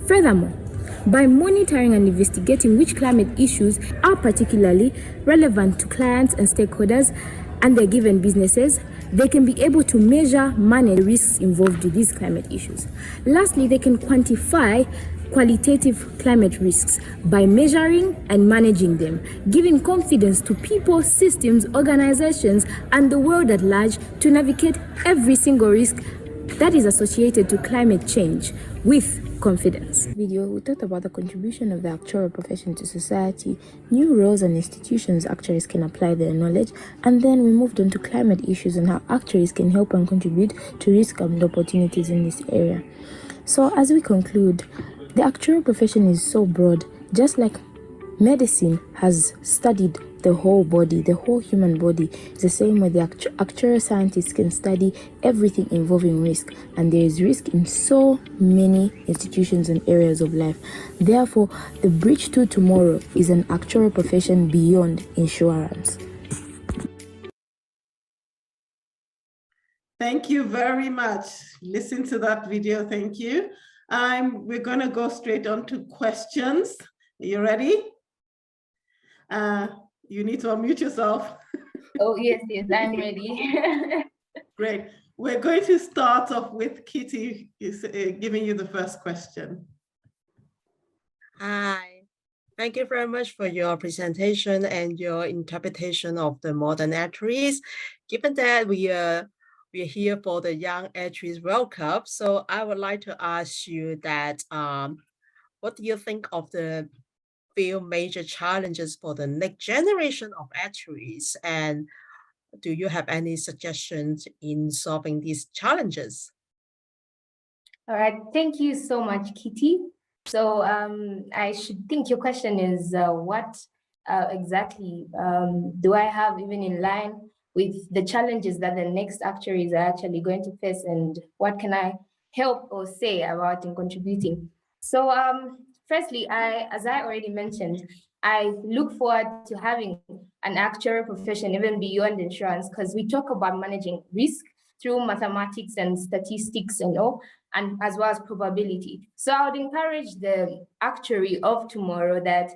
Furthermore, by monitoring and investigating which climate issues are particularly relevant to clients and stakeholders and their given businesses, they can be able to measure, manage risks involved with these climate issues. Lastly, they can quantify qualitative climate risks by measuring and managing them, giving confidence to people, systems, organizations, and the world at large to navigate every single risk that is associated to climate change with confidence. Video, we talked about the contribution of the actuarial profession to society, new roles and institutions actuaries can apply their knowledge, and then we moved on to climate issues and how actuaries can help and contribute to risk and opportunities in this area. So as we conclude, the actuarial profession is so broad, just like medicine has studied the whole body, the whole human body. It's the same way the actuarial scientists can study everything involving risk, and there is risk in so many institutions and areas of life. Therefore, the bridge to tomorrow is an actuarial profession beyond insurance.
you very much. Listen to that video. Thank you. We're going to go straight on to questions. Are you ready? You need to unmute yourself.
Oh, yes, I'm ready.
Great. We're going to start off with Kitty giving you the first question.
Hi, thank you very much for your presentation and your interpretation of the modern actuaries. Given that we are here for the Young Actuaries World Cup, so I would like to ask you that what do you think of the few major challenges for the next generation of actuaries, and do you have any suggestions in solving these challenges?
All right, thank you so much, Kitty. So I should think your question is what exactly do I have even in line with the challenges that the next actuaries are actually going to face, and what can I help or say about in contributing? So firstly, as I already mentioned, I look forward to having an actuarial profession even beyond insurance, because we talk about managing risk through mathematics and statistics and all, and as well as probability. So I would encourage the actuary of tomorrow that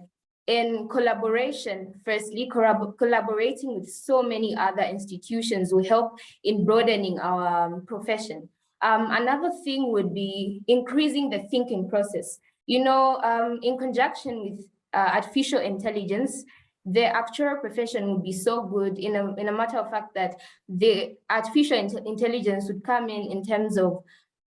in collaboration, firstly, collaborating with so many other institutions will help in broadening our profession. Another thing would be increasing the thinking process. You know, in conjunction with artificial intelligence, the actuarial profession would be so good in a matter of fact that the artificial intelligence would come in terms of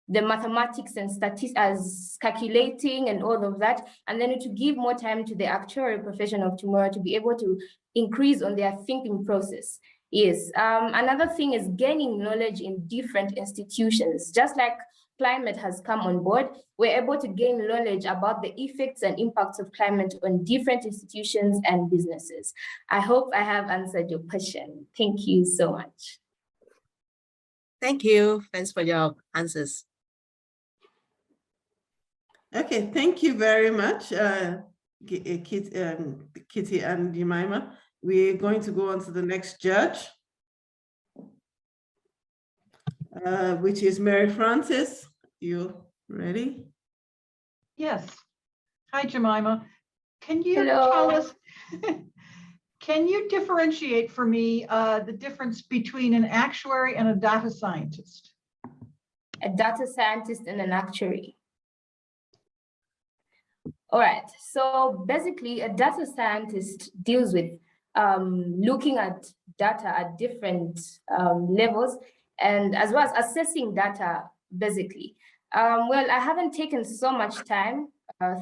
the mathematics and statistics as calculating and all of that, and then to give more time to the actuarial profession of tomorrow to be able to increase on their thinking process. Yes, another thing is gaining knowledge in different institutions. Just like climate has come on board, we're able to gain knowledge about the effects and impacts of climate on different institutions and businesses. I hope I have answered your question. Thank you so much.
Thank you. Thanks for your answers.
Okay, thank you very much, Kitty and Jemima. We're going to go on to the next judge, which is Mary Frances. You ready?
Yes. Hi, Jemima. Can you
Hello.
tell us, can you differentiate for me the difference between an actuary and a data scientist?
A data scientist and an actuary. All right, so basically a data scientist deals with looking at data at different levels, and as well as assessing data basically. Well, I haven't taken so much time.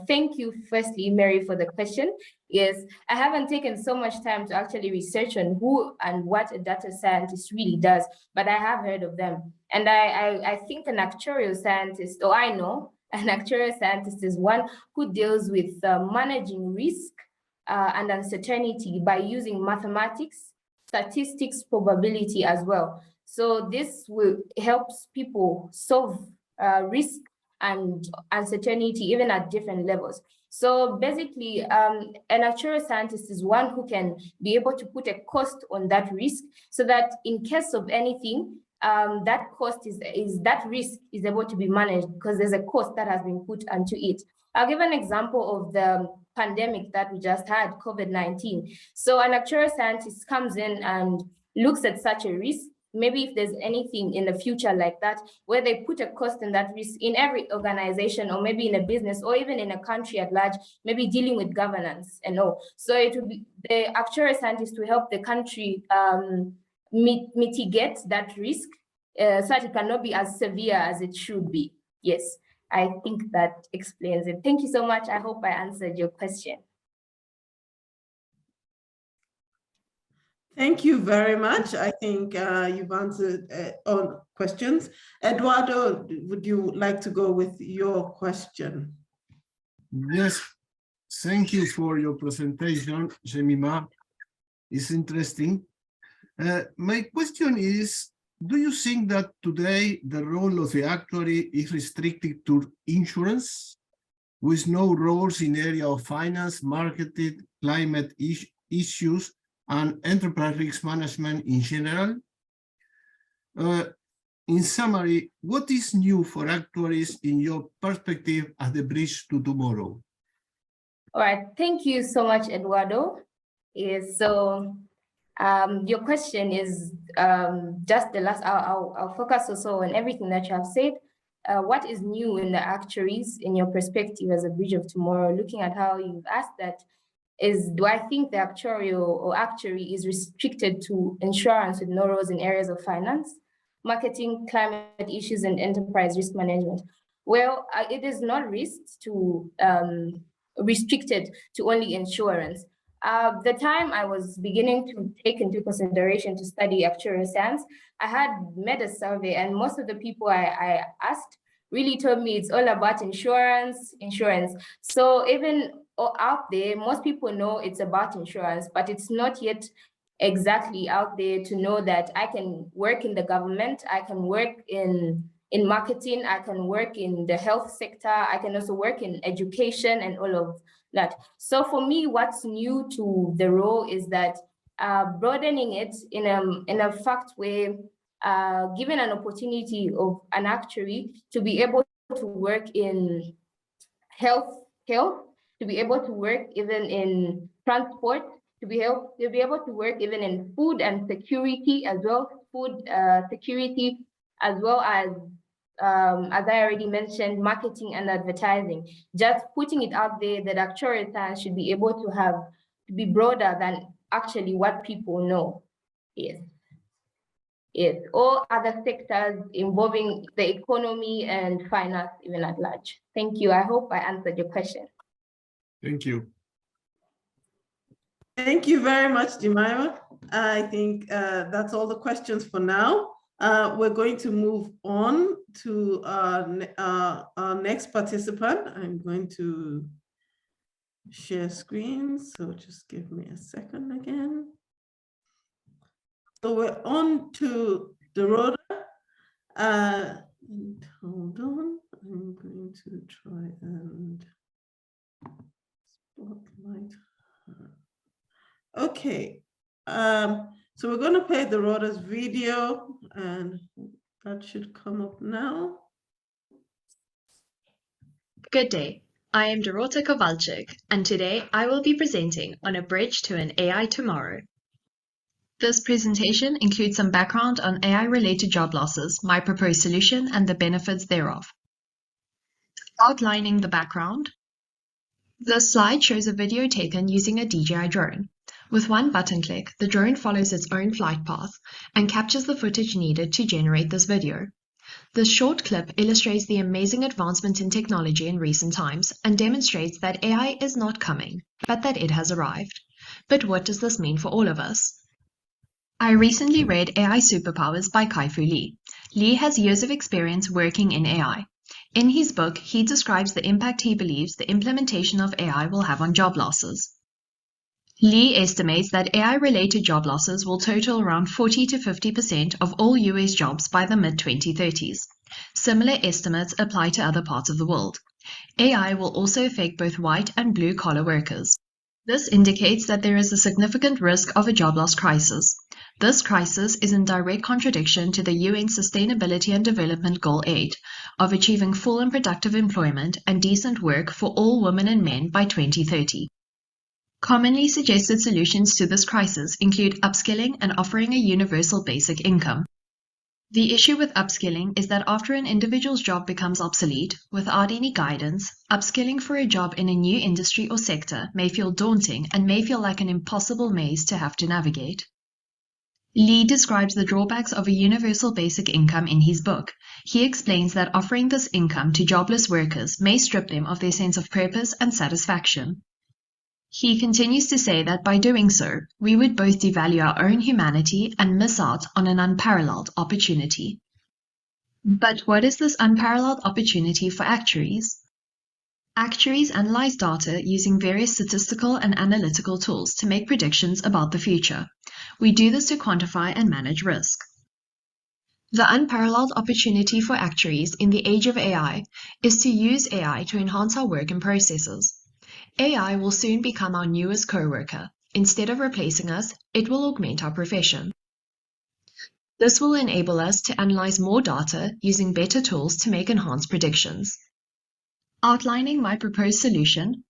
Thank you, firstly, Mary, for the question. Yes, I haven't taken so much time to actually research on who and what a data scientist really does, but I have heard of them. And I think an actuarial scientist, or I know, an actuarial scientist is one who deals with managing risk and uncertainty by using mathematics, statistics, probability as well. So this will helps people solve risk and uncertainty even at different levels. So basically, an actuarial scientist is one who can be able to put a cost on that risk so that in case of anything, that cost is that risk is able to be managed because there's a cost that has been put onto it. I'll give an example of the pandemic that we just had, COVID-19. So an actuarial scientist comes in and looks at such a risk, maybe if there's anything in the future like that, where they put a cost in that risk in every organization, or maybe in a business, or even in a country at large, maybe dealing with governance and all. So it would be the actuarial scientist to help the country mitigate that risk so that it cannot be as severe as it should be. Yes, I think that explains it. Thank you so much. I hope I answered your question.
Thank you very much. I think you've answered all questions. Eduardo, would you like to go with your question?
Yes, thank you for your presentation, Jemima. It's interesting. My question is, do you think that today the role of the actuary is restricted to insurance, with no roles in area of finance, marketing, climate issues, and enterprise risk management in general? In summary, what is new for actuaries in your perspective as the bridge to tomorrow?
All right, thank you so much, Eduardo. Yes, so your question is just the last. I'll focus also on everything that you have said. What is new in the actuaries in your perspective as a bridge of tomorrow? Looking at how you've asked that, do I think the actuarial or actuary is restricted to insurance with no roles in areas of finance, marketing, climate issues, and enterprise risk management? Well, it is not restricted to only insurance. The time I was beginning to take into consideration to study actuarial science, I had made a survey, and most of the people I asked really told me it's all about insurance. So even out there, most people know it's about insurance, but it's not yet exactly out there to know that I can work in the government, I can work in marketing, I can work in the health sector, I can also work in education and all of that. So for me, what's new to the role is that broadening it in a fact way, given an opportunity of an actuary to be able to work in health, to be able to work even in transport, to be able to work even in food and security as well, security, as well as I already mentioned, marketing and advertising. Just putting it out there that actuarial science should be able to be broader than actually what people know. Yes. Yes, all other sectors involving the economy and finance even at large. Thank you. I hope I answered your question.
Thank you.
Thank you very much, Jemima. I think that's all the questions for now. We're going to move on to our next participant. I'm going to share screen, so just give me a second again. So we're on to Dorota. Hold on, I'm going to try and spotlight her. Okay, so we're going to play Dorota's video, and that should come up now.
Good day. I am Dorota Kowalczyk, and today I will be presenting on a bridge to an AI tomorrow. This presentation includes some background on AI-related job losses, my proposed solution, and the benefits thereof. Outlining the background. This slide shows a video taken using a DJI drone. With one button click, the drone follows its own flight path and captures the footage needed to generate this video. This short clip illustrates the amazing advancement in technology in recent times and demonstrates that AI is not coming, but that it has arrived. But what does this mean for all of us? I recently read AI Superpowers by Kai-Fu Lee. Lee has years of experience working in AI. In his book, he describes the impact he believes the implementation of AI will have on job losses. Lee estimates that AI-related job losses will total around 40 to 50% of all US jobs by the mid-2030s. Similar estimates apply to other parts of the world. AI will also affect both white and blue-collar workers. This indicates that there is a significant risk of a job loss crisis. This crisis is in direct contradiction to the UN Sustainability and Development Goal 8 of achieving full and productive employment and decent work for all women and men by 2030. Commonly suggested solutions to this crisis include upskilling and offering a universal basic income. The issue with upskilling is that after an individual's job becomes obsolete, without any guidance, upskilling for a job in a new industry or sector may feel daunting and may feel like an impossible maze to have to navigate. Lee describes the drawbacks of a universal basic income in his book. He explains that offering this income to jobless workers may strip them of their sense of purpose and satisfaction. He continues to say that by doing so, we would both devalue our own humanity and miss out on an unparalleled opportunity. But what is this unparalleled opportunity for actuaries? Actuaries analyze data using various statistical and analytical tools to make predictions about the future. We do this to quantify and manage risk. The unparalleled opportunity for actuaries in the age of AI is to use AI to enhance our work and processes. AI will soon become our newest co-worker. Instead of replacing us, it will augment our profession. This will enable us to analyze more data using better tools to make enhanced predictions. Outlining my proposed solution,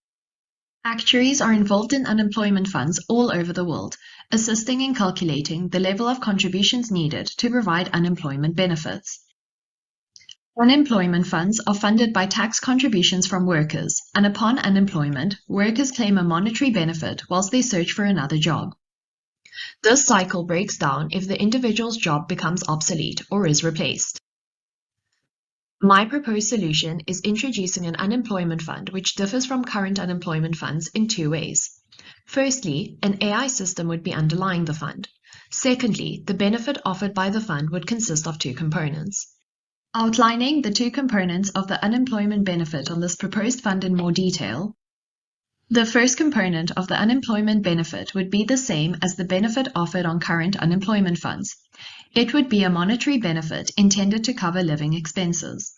actuaries are involved in unemployment funds all over the world, assisting in calculating the level of contributions needed to provide unemployment benefits. Unemployment funds are funded by tax contributions from workers, and upon unemployment, workers claim a monetary benefit whilst they search for another job. This cycle breaks down if the individual's job becomes obsolete or is replaced. My proposed solution is introducing an unemployment fund which differs from current unemployment funds in two ways. Firstly, an AI system would be underlying the fund. Secondly, the benefit offered by the fund would consist of two components. Outlining the two components of the unemployment benefit on this proposed fund in more detail, the first component of the unemployment benefit would be the same as the benefit offered on current unemployment funds. It would be a monetary benefit intended to cover living expenses.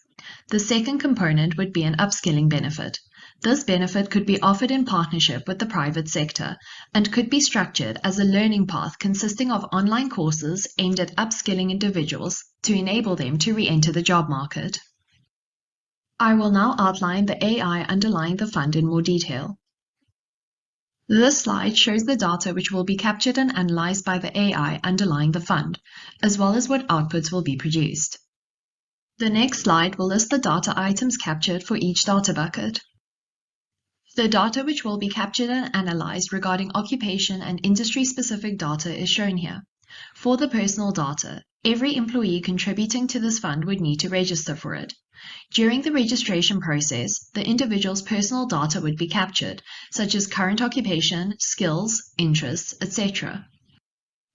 The second component would be an upskilling benefit. This benefit could be offered in partnership with the private sector and could be structured as a learning path consisting of online courses aimed at upskilling individuals to enable them to re-enter the job market. I will now outline the AI underlying the fund in more detail. This slide shows the data which will be captured and analyzed by the AI underlying the fund, as well as what outputs will be produced. The next slide will list the data items captured for each data bucket. The data which will be captured and analyzed regarding occupation and industry-specific data is shown here. For the personal data, every employee contributing to this fund would need to register for it. During the registration process, the individual's personal data would be captured, such as current occupation, skills, interests, etc.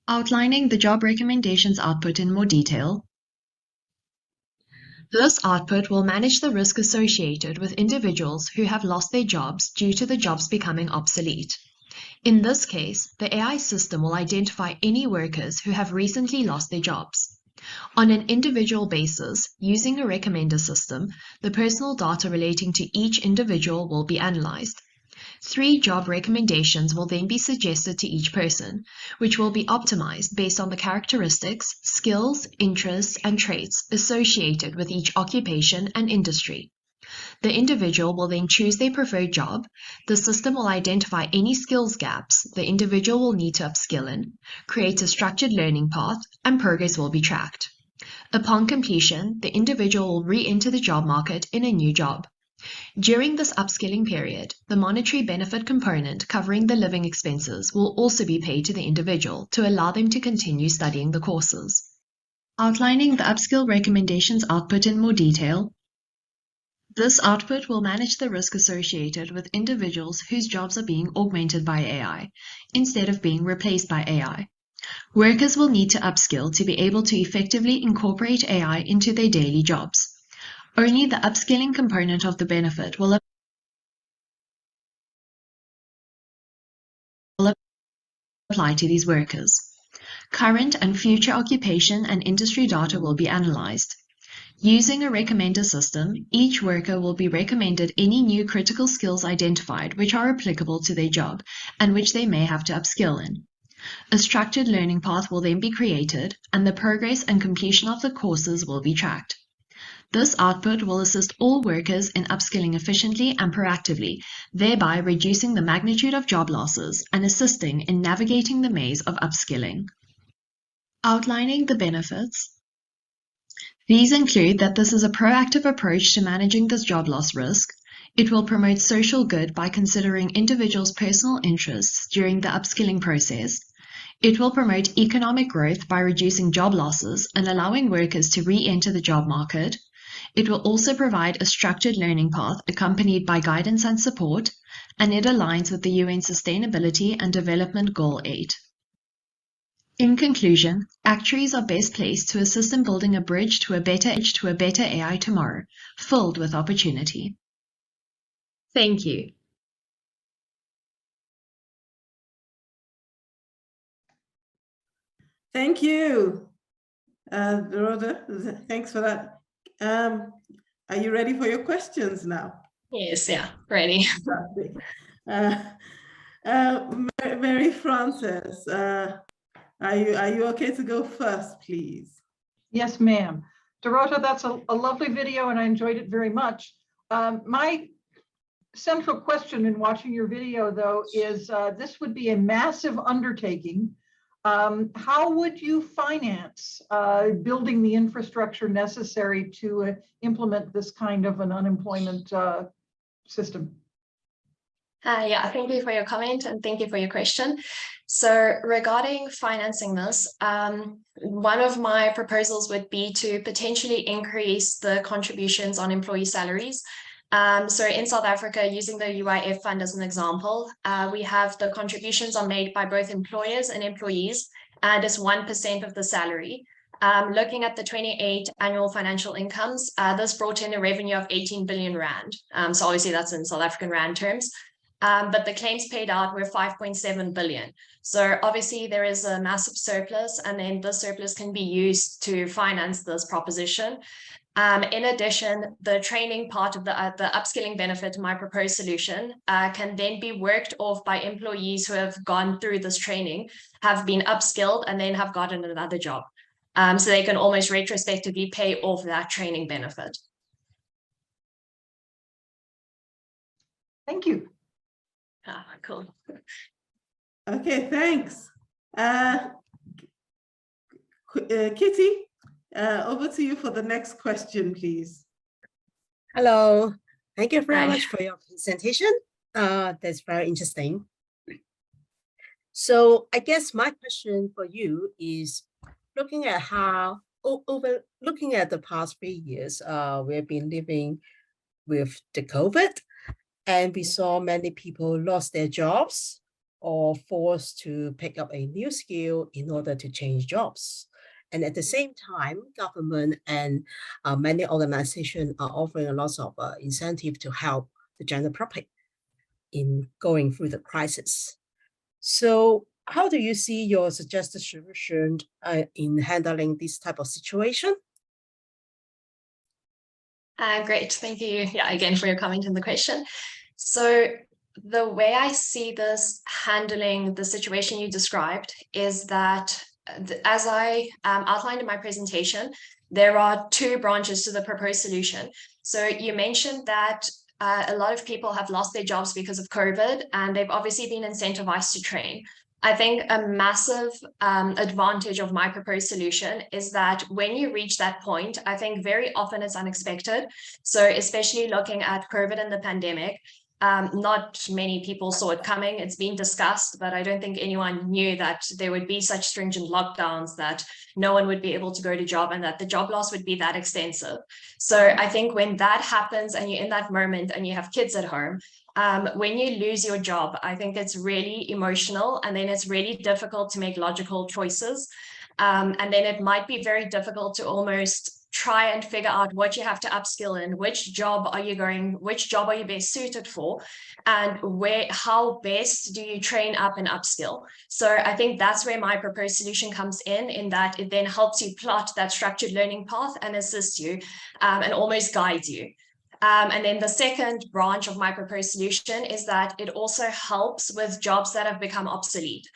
Outlining the job recommendations output in more detail, this output will manage the risk associated with individuals who have lost their jobs due to the jobs becoming obsolete. In this case, the AI system will identify any workers who have recently lost their jobs. On an individual basis, using a recommender system, the personal data relating to each individual will be analyzed. 3 job recommendations will then be suggested to each person, which will be optimized based on the characteristics, skills, interests, and traits associated with each occupation and industry. The individual will then choose their preferred job. The system will identify any skills gaps the individual will need to upskill in, create a structured learning path, and progress will be tracked. Upon completion, the individual will re-enter the job market in a new job. During this upskilling period, the monetary benefit component covering the living expenses will also be paid to the individual to allow them to continue studying the courses. Outlining the upskill recommendations output in more detail, this output will manage the risk associated with individuals whose jobs are being augmented by AI instead of being replaced by AI. Workers will need to upskill to be able to effectively incorporate AI into their daily jobs. Only the upskilling component of the benefit will apply to these workers. Current and future occupation and industry data will be analyzed. Using a recommender system, each worker will be recommended any new critical skills identified which are applicable to their job and which they may have to upskill in. A structured learning path will then be created, and the progress and completion of the courses will be tracked. This output will assist all workers in upskilling efficiently and proactively, thereby reducing the magnitude of job losses and assisting in navigating the maze of upskilling. Outlining the benefits. These include that this is a proactive approach to managing this job loss risk. It will promote social good by considering individuals' personal interests during the upskilling process. It will promote economic growth by reducing job losses and allowing workers to re-enter the job market. It will also provide a structured learning path accompanied by guidance and support, and it aligns with the UN Sustainability and Development Goal 8. In conclusion, actuaries are best placed to assist in building a bridge to a better AI tomorrow, filled with opportunity. Thank you.
Thank you, Rhoda. Thanks for that. Are you ready for your questions now?
Yes, yeah, ready.
Mary Frances, Are you okay to go first, please?
Yes, ma'am. Dorota, that's a lovely video and I enjoyed it very much. My central question in watching your video, though, is this would be a massive undertaking. How would you finance building the infrastructure necessary to implement this kind of an unemployment system?
Yeah, thank you for your comment and thank you for your question. So regarding financing this, one of my proposals would be to potentially increase the contributions on employee salaries. So in South Africa, using the UIF fund as an example, we have the contributions are made by both employers and employees, and it's 1% of the salary. Looking at the 28 annual financial incomes, this brought in a revenue of 18 billion rand. So obviously that's in South African rand terms. But the claims paid out were 5.7 billion. So obviously there is a massive surplus, and then the surplus can be used to finance this proposition. In addition, the training part of the upskilling benefit, my proposed solution, can then be worked off by employees who have gone through this training, have been upskilled, and then have gotten another job. So they can almost retrospectively pay off that training benefit.
Thank you.
Cool.
Okay, thanks. Kitty, over to you for the next question, please.
Hello. Thank you very
Hi.
much for your presentation. That's very interesting. So I guess my question for you is looking at how looking at the past 3 years, we've been living with the COVID, and we saw many people lost their jobs or forced to pick up a new skill in order to change jobs. And at the same time, government and many organizations are offering a lot of incentive to help the general public in going through the crisis. So how do you see your suggested solution in handling this type of situation?
Great, thank you. Yeah, again for your comment and the question. So the way I see this handling the situation you described is that, as I outlined in my presentation, there are two branches to the proposed solution. So you mentioned that a lot of people have lost their jobs because of COVID, and they've obviously been incentivized to train. I think a massive advantage of my proposed solution is that when you reach that point, I think very often it's unexpected. So especially looking at COVID and the pandemic, not many people saw it coming. It's been discussed, but I don't think anyone knew that there would be such stringent lockdowns, that no one would be able to go to job, and that the job loss would be that extensive. So I think when that happens and you're in that moment and you have kids at home, when you lose your job, I think it's really emotional, and then it's really difficult to make logical choices. And then it might be very difficult to almost try and figure out what you have to upskill in, which job are you best suited for, and how best do you train up and upskill. So I think that's where my proposed solution comes in that it then helps you plot that structured learning path and assists you and almost guides you. And then the second branch of my proposed solution is that it also helps with jobs that have become obsolete,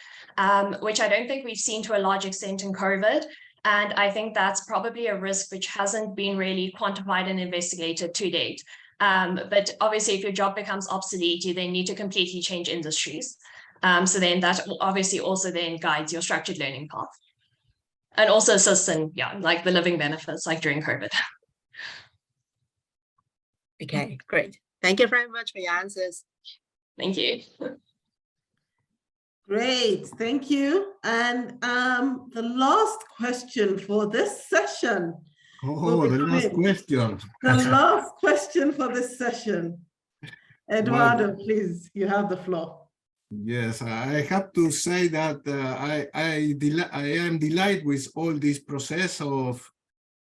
which I don't think we've seen to a large extent in COVID. And I think that's probably a risk which hasn't been really quantified and investigated to date. But obviously, if your job becomes obsolete, you then need to completely change industries. So then that obviously also then guides your structured learning path. And also assists in, like the living benefits, like during COVID.
Okay, great. Thank you very much for your answers.
Thank you.
Great, thank you. And the last question for this session.
Oh, the last question.
The last question for this session. Eduardo, please, you have the floor.
Yes, I have to say that I am delighted with all this process of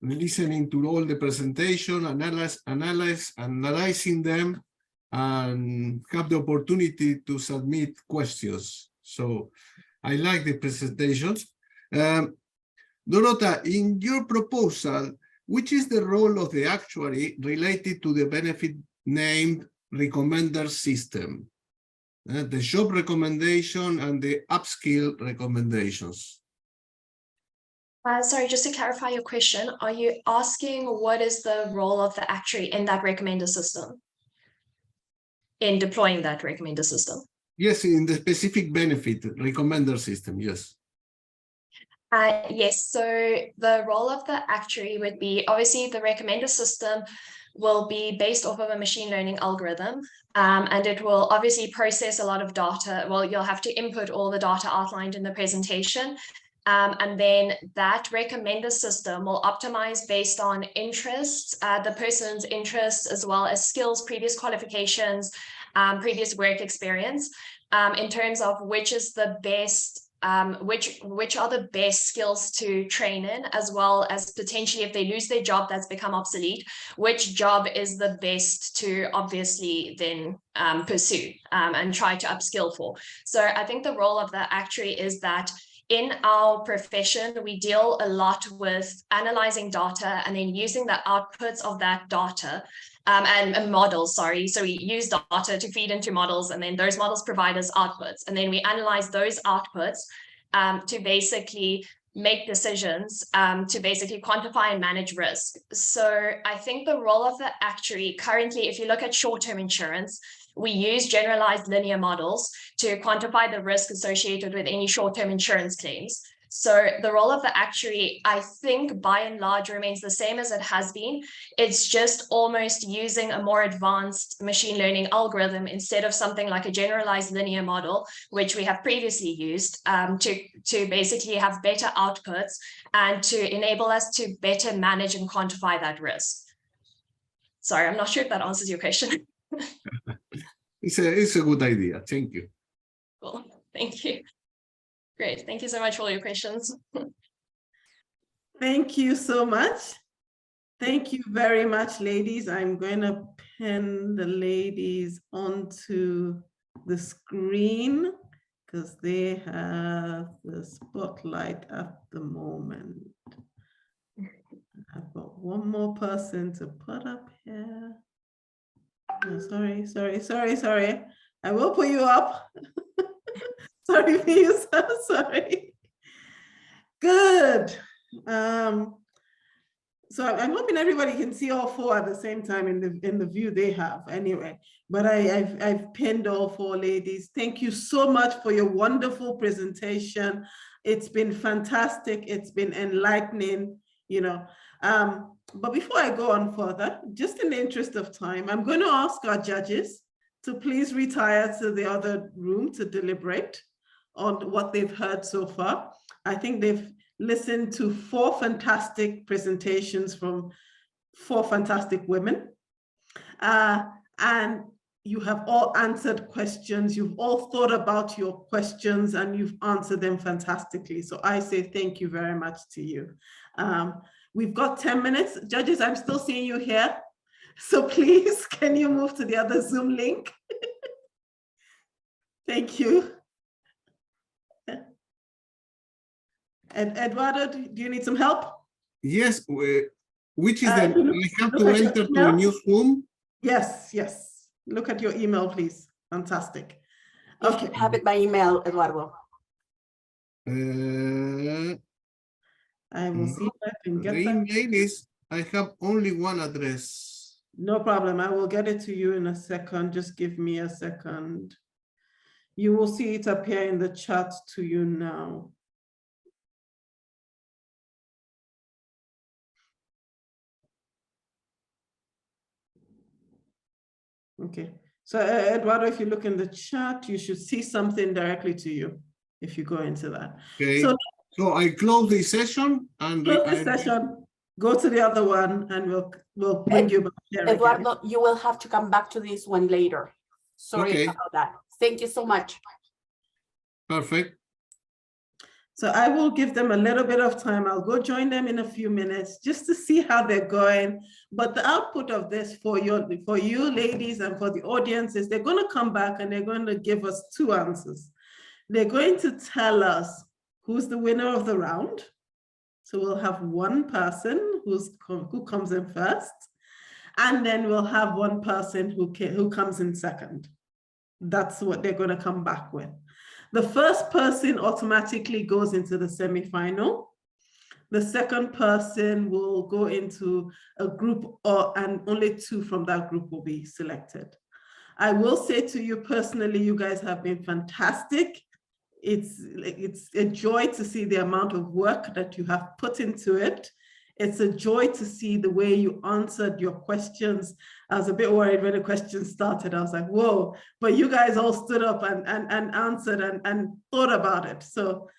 listening to all the presentation, analyzing them, and have the opportunity to submit questions. So I like the presentations. Dorota, in your proposal, which is the role of the actuary related to the benefit named recommender system? The job recommendation and the upskill recommendations.
Sorry, just to clarify your question, are you asking what is the role of the actuary in that recommender system? In deploying that recommender system?
Yes, in the specific benefit recommender system, yes.
Yes, so the role of the actuary would be, obviously the recommender system will be based off of a machine learning algorithm, and it will obviously process a lot of data. Well, you'll have to input all the data outlined in the presentation. And then that recommender system will optimize based on interests, the person's interests, as well as skills, previous qualifications, previous work experience, in terms of which is the best, which are the best skills to train in, as well as potentially if they lose their job that's become obsolete, which job is the best to obviously then pursue and try to upskill for. So I think the role of the actuary is that in our profession, we deal a lot with analyzing data and then using the outputs of that data and models, sorry. So we use data to feed into models, and then those models provide us outputs. And then we analyze those outputs to basically make decisions, to basically quantify and manage risk. So I think the role of the actuary currently, if you look at short-term insurance, we use generalized linear models to quantify the risk associated with any short-term insurance claims. So the role of the actuary, I think by and large remains the same as it has been. It's just almost using a more advanced machine learning algorithm instead of something like a generalized linear model, which we have previously used to basically have better outputs and to enable us to better manage and quantify that risk. Sorry, I'm not sure if that answers your question.
It's a good idea. Thank you.
Cool. Thank you. Great. Thank you so much for all your questions.
Thank you so much. Thank you very much, ladies. I'm going to pin the ladies onto the screen because they have the spotlight at the moment. I've got one more person to put up here. Oh, sorry. I will put you up. Sorry, please. Sorry. Good. So I'm hoping everybody can see all four at the same time in the view they have anyway. But I've pinned all four ladies. Thank you so much for your wonderful presentation. It's been fantastic. It's been enlightening, you know. But before I go on further, just in the interest of time, I'm going to ask our judges to please retire to the other room to deliberate on what they've heard so far. I think they've listened to 4 fantastic presentations from 4 fantastic women. And you have all answered questions. You've all thought about your questions and you've answered them fantastically. So I say thank you very much to you. We've got 10 minutes. Judges, I'm still seeing you here. So please, can you move to the other Zoom link? Thank you. And Eduardo, do you need some help?
Yes, which is I have to enter to a new Zoom?
Yes. Look at your email, please. Fantastic. Okay.
You have it by email, Eduardo.
I will see if I can get
the
that.
email is, I have only one address.
No problem. I will get it to you in a second. Just give me a second. You will see it appear in the chat to you now. Okay. So Eduardo, if you look in the chat, you should see something directly to you if you go into that.
Okay. So I close the session and
close the session. Go to the other one, and we'll bring you back here
Eduardo,
again.
you will have to come back to this one later. Sorry about that. Thank you so much.
Perfect.
So I will give them a little bit of time. I'll go join them in a few minutes just to see how they're going. But the output of this for you ladies and for the audience is they're going to come back and they're going to give us 2 answers. They're going to tell us who's the winner of the round. So we'll have one person who comes in first, and then we'll have one person who comes in second. That's what they're going to come back with. The first person automatically goes into the semi-final. The second person will go into a group, and only 2 from that group will be selected. I will say to you personally, you guys have been fantastic. It's a joy to see the amount of work that you have put into it. It's a joy to see the way you answered your questions. I was a bit worried when the questions started. I was like, whoa, but you guys all stood up and answered and thought about it. So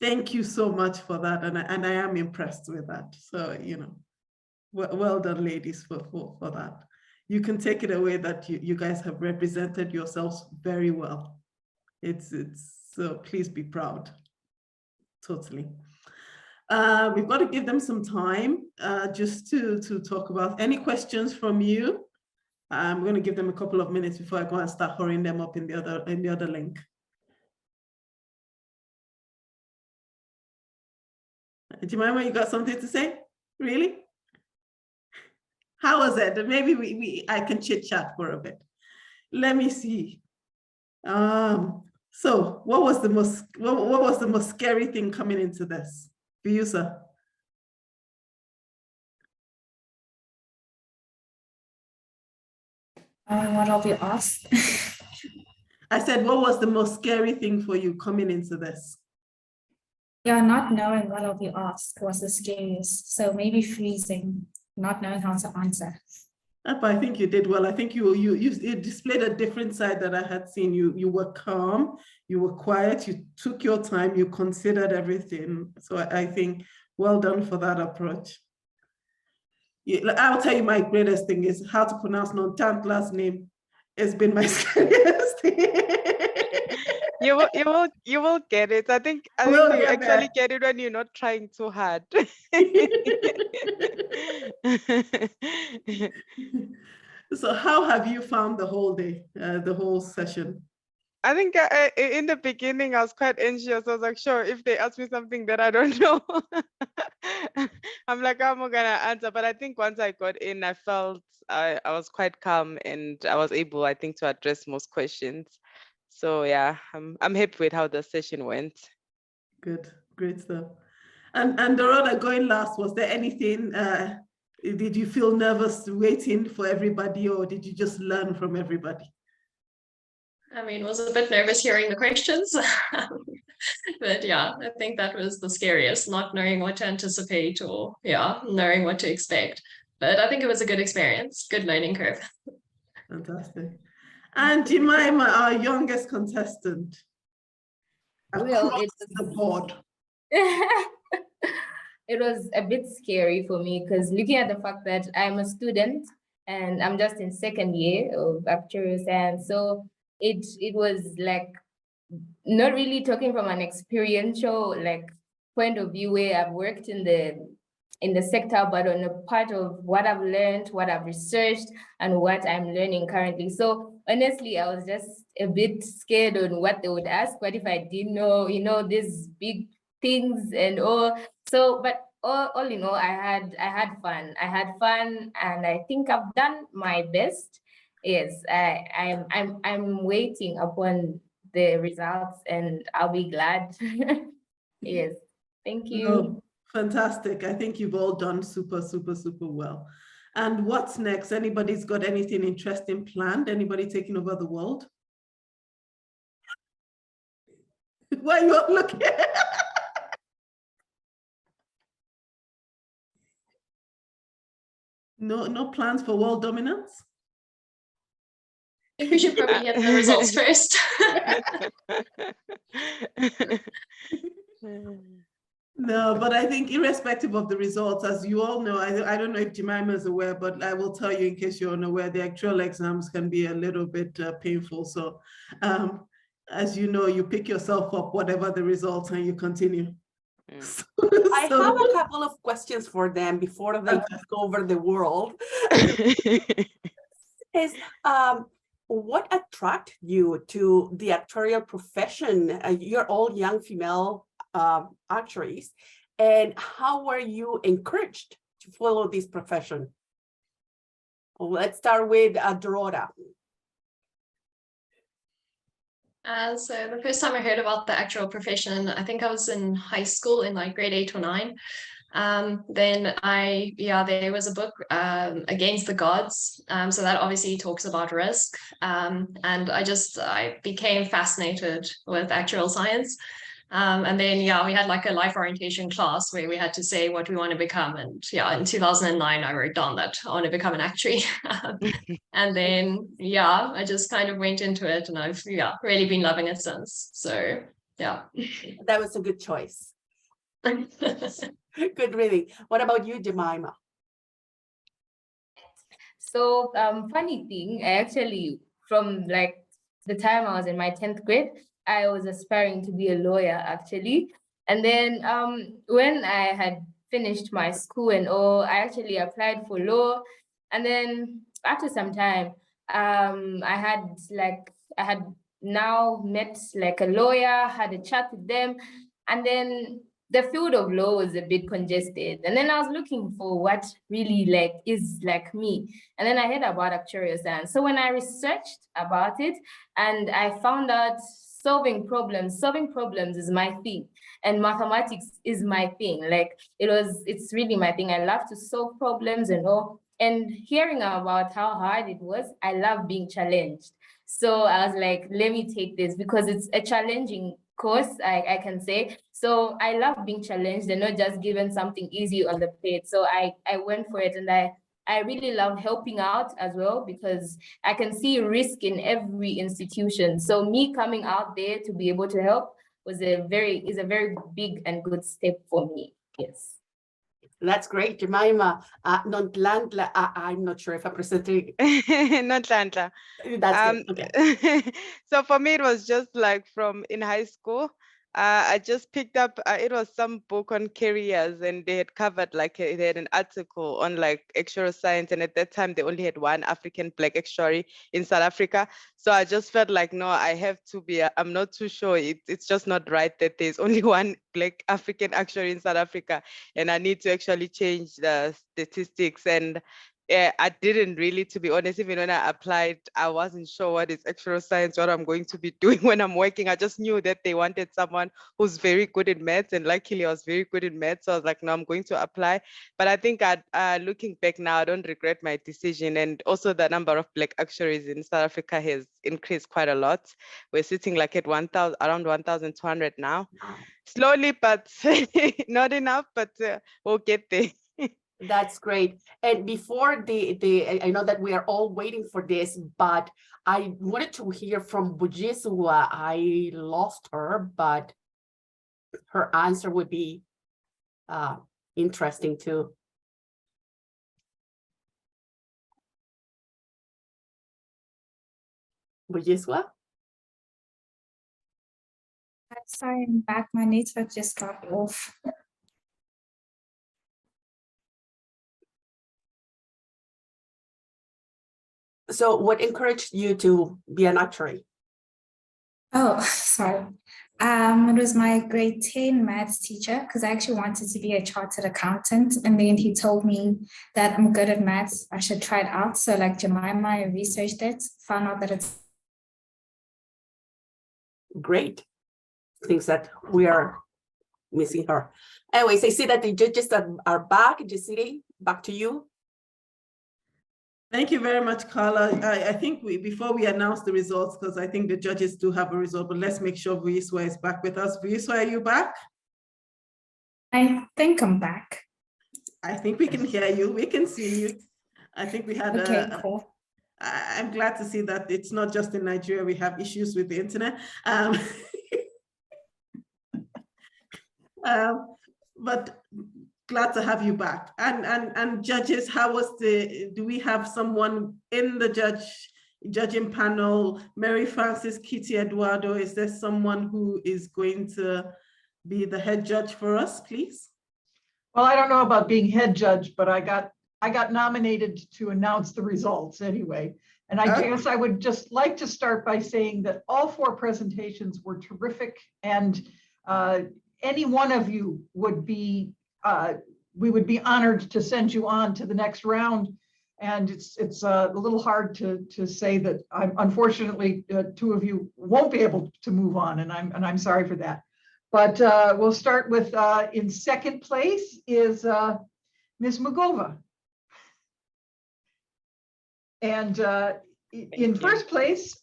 thank you so much for that. And I am impressed with that. So, you know, well done, ladies, for that. You can take it away that you guys have represented yourselves very well. So please be proud. Totally. We've got to give them some time just to talk about any questions from you. I'm going to give them a couple of minutes before I go and start hurrying them up in the other link. Jemima, you got something to say? Really? How was it? Maybe I can chit chat for a bit. Let me see. So what was the most scary thing coming into this for you, sir?
What I'll be asked.
I said, what was the most scary thing for you coming into this?
Yeah, not knowing what I'll be asked was the scariest. So maybe freezing, not knowing how to answer.
But I think you did well. I think you displayed a different side that I had seen. You were calm, you were quiet, you took your time, you considered everything. So I think well done for that approach. I'll tell you, my greatest thing is how to pronounce non-tant last name. It's been my scariest thing.
You will get it. I think you actually get it when you're not trying too hard.
So how have you found the whole day, the whole session?
I think in the beginning I was quite anxious. I was like, sure, if they ask me something that I don't know, I'm like, I'm not gonna answer. But I think once I got in, I felt I was quite calm and I was able, I think, to address most questions. So yeah, I'm happy with how the session went.
Good, great stuff. And Dorota, going last, was there anything, did you feel nervous waiting for everybody, or did you just learn from everybody?
I mean, was a bit nervous hearing the questions, but yeah, I think that was the scariest, not knowing what to anticipate or knowing what to expect. But I think it was a good experience, good learning curve.
Fantastic. And Jemima, our youngest contestant.
Well,
across the board.
It was a bit scary for me because looking at the fact that I'm a student and I'm just in second year of actuarial science, so it was like not really talking from an experiential point of view where I've worked in the sector, but on a part of what I've learned, what I've researched, and what I'm learning currently. So honestly, I was just a bit scared on what they would ask. What if I didn't know, these big things and all. So, but all in all, I had fun. I had fun, and I think I've done my best. Yes, I'm waiting upon the results, and I'll be glad. Yes, thank you.
No, fantastic. I think you've all done super, super, super well. And what's next? Anybody's got anything interesting planned? Anybody taking over the world? Why are you all looking? No plans for world dominance?
I think we should probably get the results first.
No, but I think irrespective of the results, as you all know, I don't know if Jemima is aware, but I will tell you in case you're unaware, the actual exams can be a little bit painful. So as you know, you pick yourself up, whatever the results, and you continue.
I have a couple of questions for them before they discover the world. What attracted you to the actuarial profession? You're all young female actuaries, and how were you encouraged to follow this profession? Let's start with Dorota.
So the first time I heard about the actual profession, I think I was in high school in like grade 8 or 9. Then there was a book, Against the Gods. So that obviously talks about risk. And I became fascinated with actuarial science. And then, we had like a life orientation class where we had to say what we want to become. And in 2009, I wrote down that I want to become an actuary. And then, I just kind of went into it, and I've, really been loving it since. So,
That was a good choice. Good reading. What about you, Jemima?
So, funny thing, I actually, from like the time I was in my 10th grade, I was aspiring to be a lawyer actually. And then when I had finished my school and all, I actually applied for law. And then after some time, I had now met like a lawyer, had a chat with them, and then the field of law was a bit congested. And then I was looking for what really is like me. And then I heard about actuarial science. So when I researched about it, and I found out solving problems is my thing. And mathematics is my thing. It's really my thing. I love to solve problems and all. And hearing about how hard it was, I love being challenged. So I was like, let me take this because it's a challenging course, I can say. So I love being challenged and not just given something easy on the plate. So I went for it, and I really love helping out as well because I can see risk in every institution. So me coming out there to be able to help is a very big and good step for me. Yes.
That's great, Jemima. Nontlantla, I'm not sure if I presented.
Nontlantla.
That's good. Okay.
So for me, it was just like from in high school. I just picked up, it was some book on careers, and they had covered they had an article on like actuarial science. And at that time, they only had one African Black actuary in South Africa. So I just felt like, no, I have to be, I'm not too sure. It's just not right that there's only one Black African actuary in South Africa. And I need to actually change the statistics. And I didn't really, to be honest, even when I applied, I wasn't sure what is actuarial science, what I'm going to be doing when I'm working. I just knew that they wanted someone who's very good in maths, and luckily I was very good in maths. So I was like, no, I'm going to apply. But I think looking back now, I don't regret my decision. And also the number of Black actuaries in South Africa has increased quite a lot. We're sitting like at around 1,200 now. Slowly, but not enough, but we'll get there.
That's great. And before I know that we are all waiting for this, but I wanted to hear from Bujiswa. I lost her, but her answer would be interesting too. Bujiswa?
Sorry, I'm back. My network just got off.
So what encouraged you to be an actuary?
Oh, sorry. It was my grade 10 maths teacher because I actually wanted to be a chartered accountant. And then he told me that I'm good at maths. I should try it out. So like Jemima, I researched it, found out that it's
great. Things that we are missing her. Anyways, I see that the judges are back. Jessity, back to you.
Thank you very much, Carla. I think before we announce the results, because I think the judges do have a result, but let's make sure Vuyiswa is back with us. Vuyiswa, are you back?
I think I'm back.
I think we can hear you. We can see you. I think we had
cool.
I'm glad to see that it's not just in Nigeria, we have issues with the internet. But glad to have you back. And judges, how was do we have someone in the judging panel? Mary Frances, Kitty Eduardo, is there someone who is going to be the head judge for us, please?
Well, I don't know about being head judge, but I got nominated to announce the results anyway. And I guess I would just like to start by saying that all 4 presentations were terrific, and any one of you would be, we would be honored to send you on to the next round. And it's a little hard to say that unfortunately 2 of you won't be able to move on, and I'm sorry for that. But we'll start with, in second place is Ms. Magova. And in first place,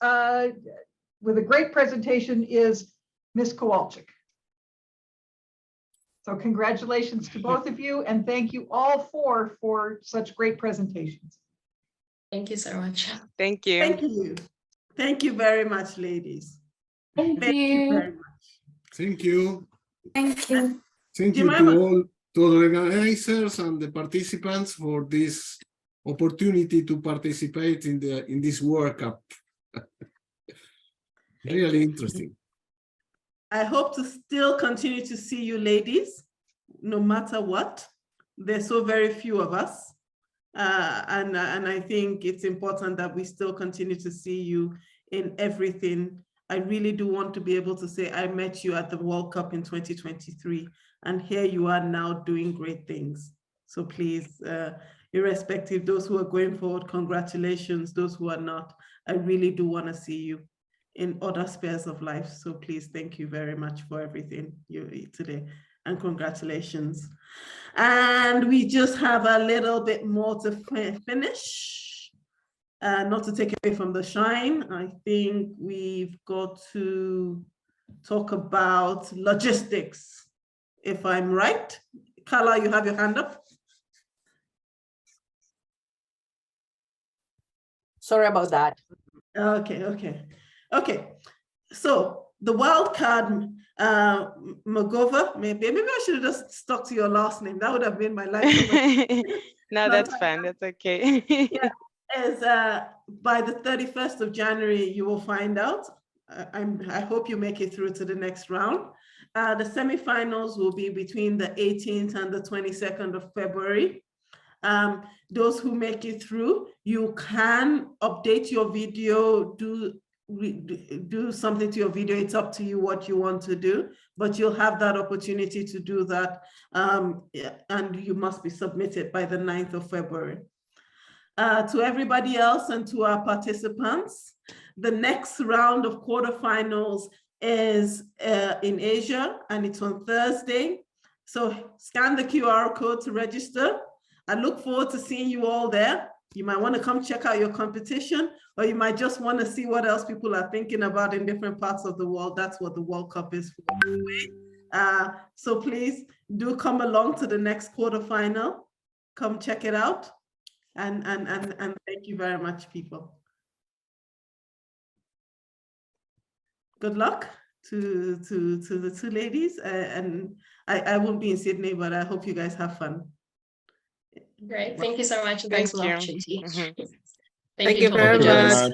with a great presentation, is Ms. Kowalczyk. So congratulations to both of you, and thank you all four for such great presentations.
Thank you so much.
Thank you.
Thank you. Thank you very much, ladies.
Thank
Thank you
you.
very much.
Thank you.
Thank you.
Thank you to all, to the organizers and the participants for this opportunity to participate in this World Cup. Really interesting.
I hope to still continue to see you ladies, no matter what. There's so very few of us. And I think it's important that we still continue to see you in everything. I really do want to be able to say, I met you at the World Cup in 2023, and here you are now doing great things. So please, irrespective, those who are going forward, congratulations. Those who are not, I really do want to see you in other spheres of life. So please, thank you very much for everything you today, and congratulations. And we just have a little bit more to finish. Not to take away from the shine, I think we've got to talk about logistics, if I'm right. Carla, you have your hand up.
Sorry about that.
Okay. So the wild card, Magova, maybe I should have just stuck to your last name. That would have made my life so much.
No, that's fine. That's okay.
Yeah, as by the 31st of January, you will find out. I hope you make it through to the next round. The semifinals will be between the 18th and the 22nd of February. Those who make it through, you can update your video, do something to your video. It's up to you what you want to do, but you'll have that opportunity to do that, and you must be submitted by the 9th of February. To everybody else and to our participants, the next round of quarterfinals is in Asia, and it's on Thursday. So scan the QR code to register. I look forward to seeing you all there. You might want to come check out your competition, or you might just want to see what else people are thinking about in different parts of the world. That's what the World Cup is for. So please do come along to the next quarterfinal. Come check it out. And thank you very much, people. Good luck to the two ladies. And I won't be in Sydney, but I hope you guys have fun.
Great. Thank you so much. And thanks for the opportunity.
Thank you very much.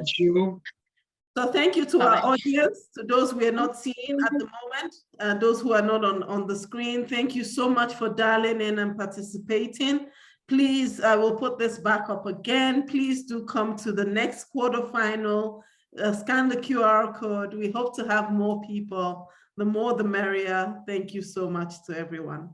So thank you to our audience, to those we are not seeing at the moment, those who are not on the screen. Thank you so much for dialing in and participating. Please, I will put this back up again. Please do come to the next quarterfinal. Scan the QR code. We hope to have more people. The more, the merrier. Thank you so much to everyone.